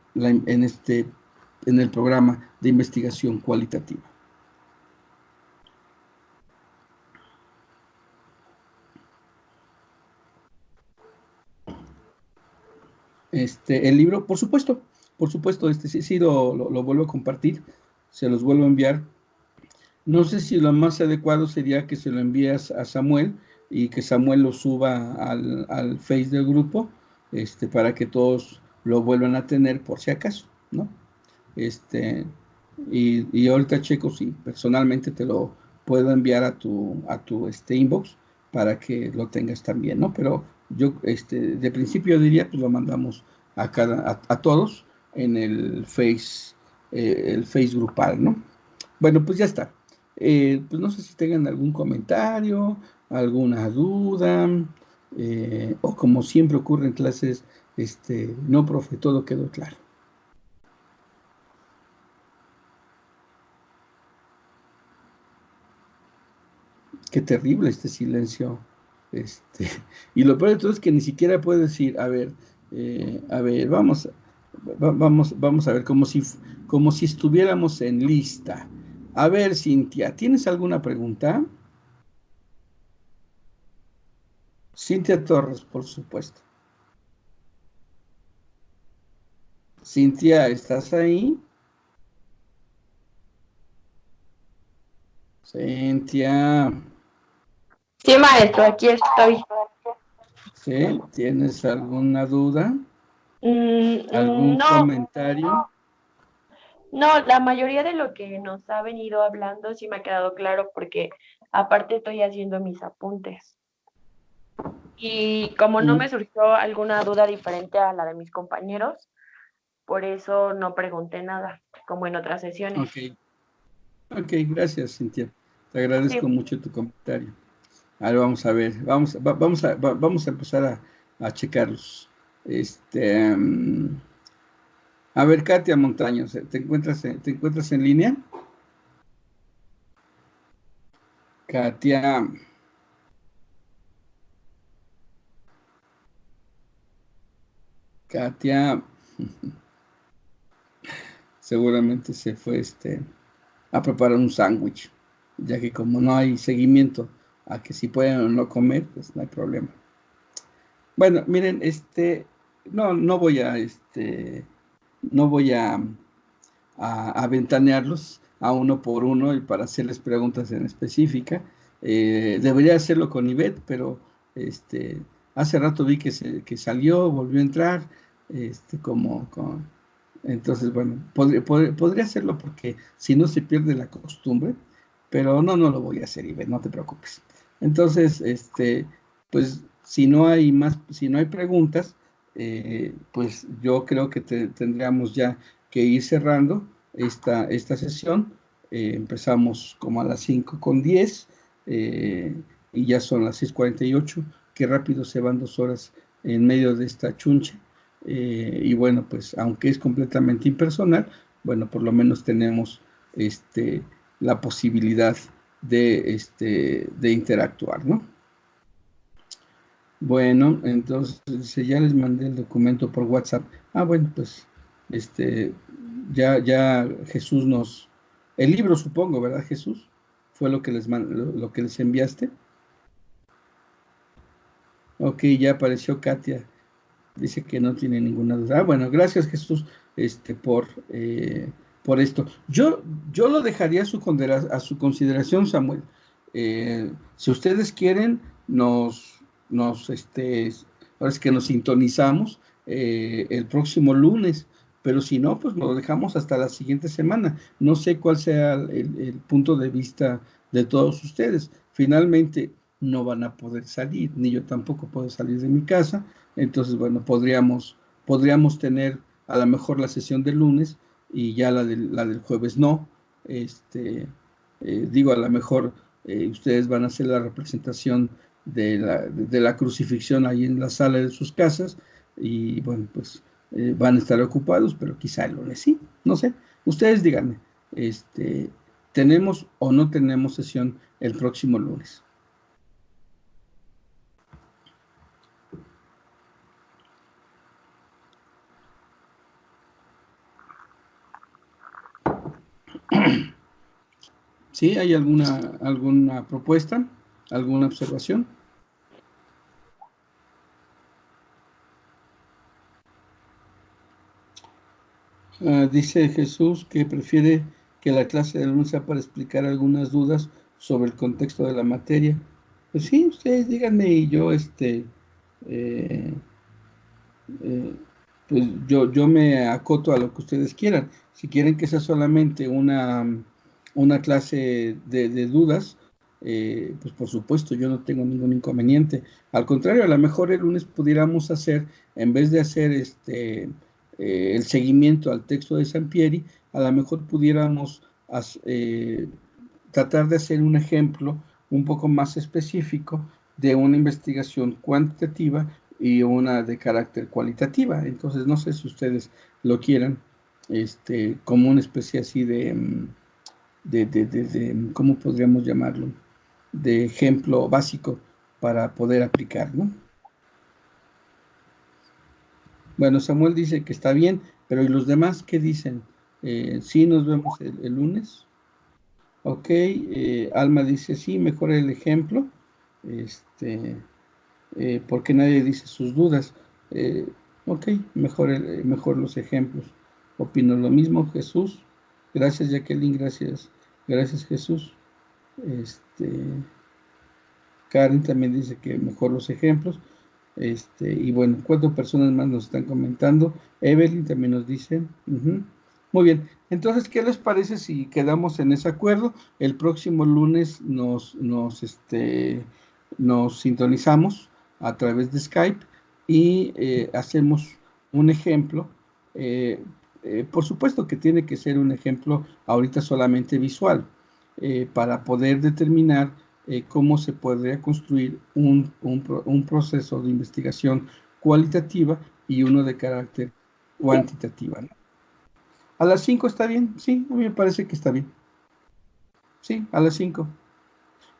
el programa de investigación cualitativa. El libro, por supuesto, sí lo vuelvo a compartir, se los vuelvo a enviar. No sé si lo más adecuado sería que se lo envíes a Samuel y que Samuel lo suba al Face del grupo, para que todos lo vuelvan a tener por si acaso, ¿no? Y ahorita checo si personalmente te lo puedo enviar a tu inbox para que lo tengas también, ¿no? Pero yo, de principio diría, pues lo mandamos a todos en el Face grupal, ¿no? Bueno, pues ya está. Pues no sé si tengan algún comentario, alguna duda, o como siempre ocurre en clases, no, profe, todo quedó claro. Qué terrible este silencio. Y lo peor de todo es que ni siquiera puedo decir, a ver, vamos a ver, como si estuviéramos en lista. A ver, Cintia, ¿tienes alguna pregunta? Cintia Torres, por supuesto. Cintia, ¿estás ahí? Cintia, Sí, maestro, aquí estoy. ¿sí? ¿Tienes alguna duda? ¿Algún No, comentario? no, la mayoría de lo que nos ha venido hablando sí me ha quedado claro porque aparte estoy haciendo mis apuntes. Y como no me surgió alguna duda diferente a la de mis compañeros, por eso no pregunté nada, como en otras sesiones. Ok, gracias, Cintia. Te Sí. agradezco mucho tu comentario. Ahora vamos a ver, vamos a empezar a checarlos. A ver, Katia Montaño, ¿te encuentras en línea? Katia, Katia, seguramente se fue a preparar un sándwich. ya que como no hay seguimiento a que si pueden o no comer, pues no hay problema. Bueno, miren, no voy a ventanearlos a uno por uno y para hacerles preguntas en específica. Debería hacerlo con Ivette, pero hace rato vi que salió, volvió a entrar, entonces, bueno, podría hacerlo porque si no se pierde la costumbre, pero no lo voy a hacer, Ivette, no te preocupes. Entonces, pues si no hay preguntas, pues yo creo que tendríamos ya que ir cerrando esta sesión. Empezamos como a las 5:10 y ya son las 6:48. Qué rápido se van 2 horas en medio de esta chunche. Y bueno, pues aunque es completamente impersonal, bueno, por lo menos tenemos la posibilidad de interactuar, ¿no? Bueno, entonces ya les mandé el documento por WhatsApp. Ah, bueno, pues ya Jesús el libro, supongo, ¿verdad, Jesús? Fue lo que lo que les enviaste. Ok, ya apareció Katia. Dice que no tiene ninguna duda. Ah, bueno, gracias, Jesús, por esto. Yo lo dejaría a su consideración, Samuel. Si ustedes quieren, ahora es que nos sintonizamos el próximo lunes, pero si no, pues lo dejamos hasta la siguiente semana. No sé cuál sea el punto de vista de todos ustedes. Finalmente, no van a poder salir, ni yo tampoco puedo salir de mi casa. Entonces, bueno, podríamos tener a lo mejor la sesión del lunes y ya la del jueves no. Digo, a lo mejor ustedes van a hacer la representación de la crucifixión ahí en la sala de sus casas y bueno, pues van a estar ocupados, pero quizá el lunes sí, no sé. Ustedes díganme, ¿tenemos o no tenemos sesión el próximo lunes? ¿Sí? ¿Hay alguna propuesta? ¿Alguna observación? Dice Jesús que prefiere que la clase de lunes sea para explicar algunas dudas sobre el contexto de la materia. Pues sí, ustedes díganme y yo, eh, pues yo me acoto a lo que ustedes quieran. Si quieren que sea solamente una clase de dudas, pues por supuesto, yo no tengo ningún inconveniente. Al contrario, a lo mejor el lunes pudiéramos hacer, en vez de hacer el seguimiento al texto de Sampieri, a lo mejor pudiéramos tratar de hacer un ejemplo un poco más específico de una investigación cuantitativa y una de carácter cualitativa. Entonces, no sé si ustedes lo quieran, como una especie así ¿cómo podríamos llamarlo? De ejemplo básico para poder aplicar, ¿no? Bueno, Samuel dice que está bien, pero ¿y los demás qué dicen? ¿Sí nos vemos el lunes? Ok, Alma dice sí, mejor el ejemplo, porque nadie dice sus dudas. Ok, mejor los ejemplos. Opino lo mismo, Jesús. Gracias, Jacqueline, gracias, Jesús. Karen también dice que mejor los ejemplos. Y bueno, 4 personas más nos están comentando. Evelyn también nos dice. Muy bien, entonces, ¿qué les parece si quedamos en ese acuerdo? El próximo lunes nos sintonizamos a través de Skype y hacemos un ejemplo. Por supuesto que tiene que ser un ejemplo ahorita solamente visual, para poder determinar cómo se podría construir un proceso de investigación cualitativa y uno de carácter cuantitativa, ¿no? ¿A las 5 está bien? Sí, a mí me parece que está bien. Sí, a las 5.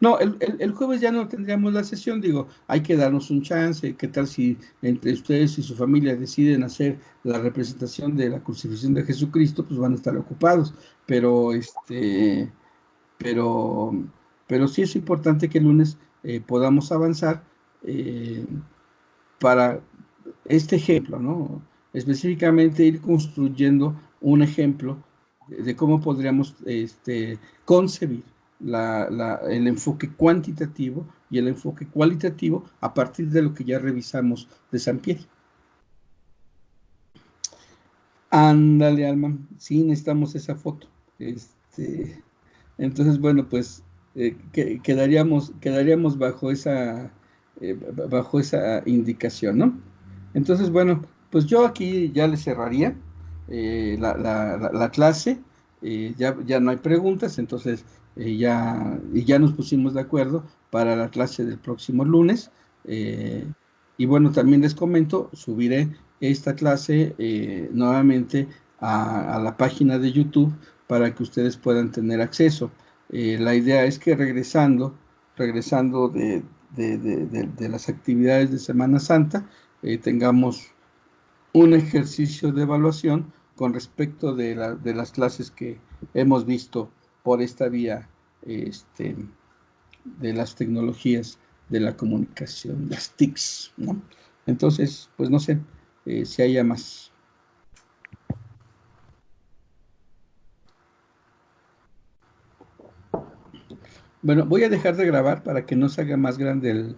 No, el jueves ya no tendríamos la sesión, digo, hay que darnos un chance. ¿Qué tal si entre ustedes y su familia deciden hacer la representación de la crucifixión de Jesucristo? Pues van a estar ocupados, pero pero, pero sí es importante que el lunes podamos avanzar para este ejemplo, ¿no? Específicamente ir construyendo un ejemplo de cómo podríamos concebir el enfoque cuantitativo y el enfoque cualitativo a partir de lo que ya revisamos de Sampieri. Ándale, Alma, sí necesitamos esa foto. Entonces, bueno, pues quedaríamos bajo esa indicación, ¿no? Entonces, bueno, pues yo aquí ya le cerraría la clase, ya no hay preguntas, entonces ya nos pusimos de acuerdo para la clase del próximo lunes. Y bueno, también les comento, subiré esta clase nuevamente a la página de YouTube para que ustedes puedan tener acceso. La idea es que regresando de las actividades de Semana Santa, tengamos un ejercicio de evaluación con respecto de las clases que hemos visto por esta vía de las tecnologías de la comunicación, las TICs, ¿no? Entonces, pues no sé si haya más. Bueno, voy a dejar de grabar para que no se haga más grande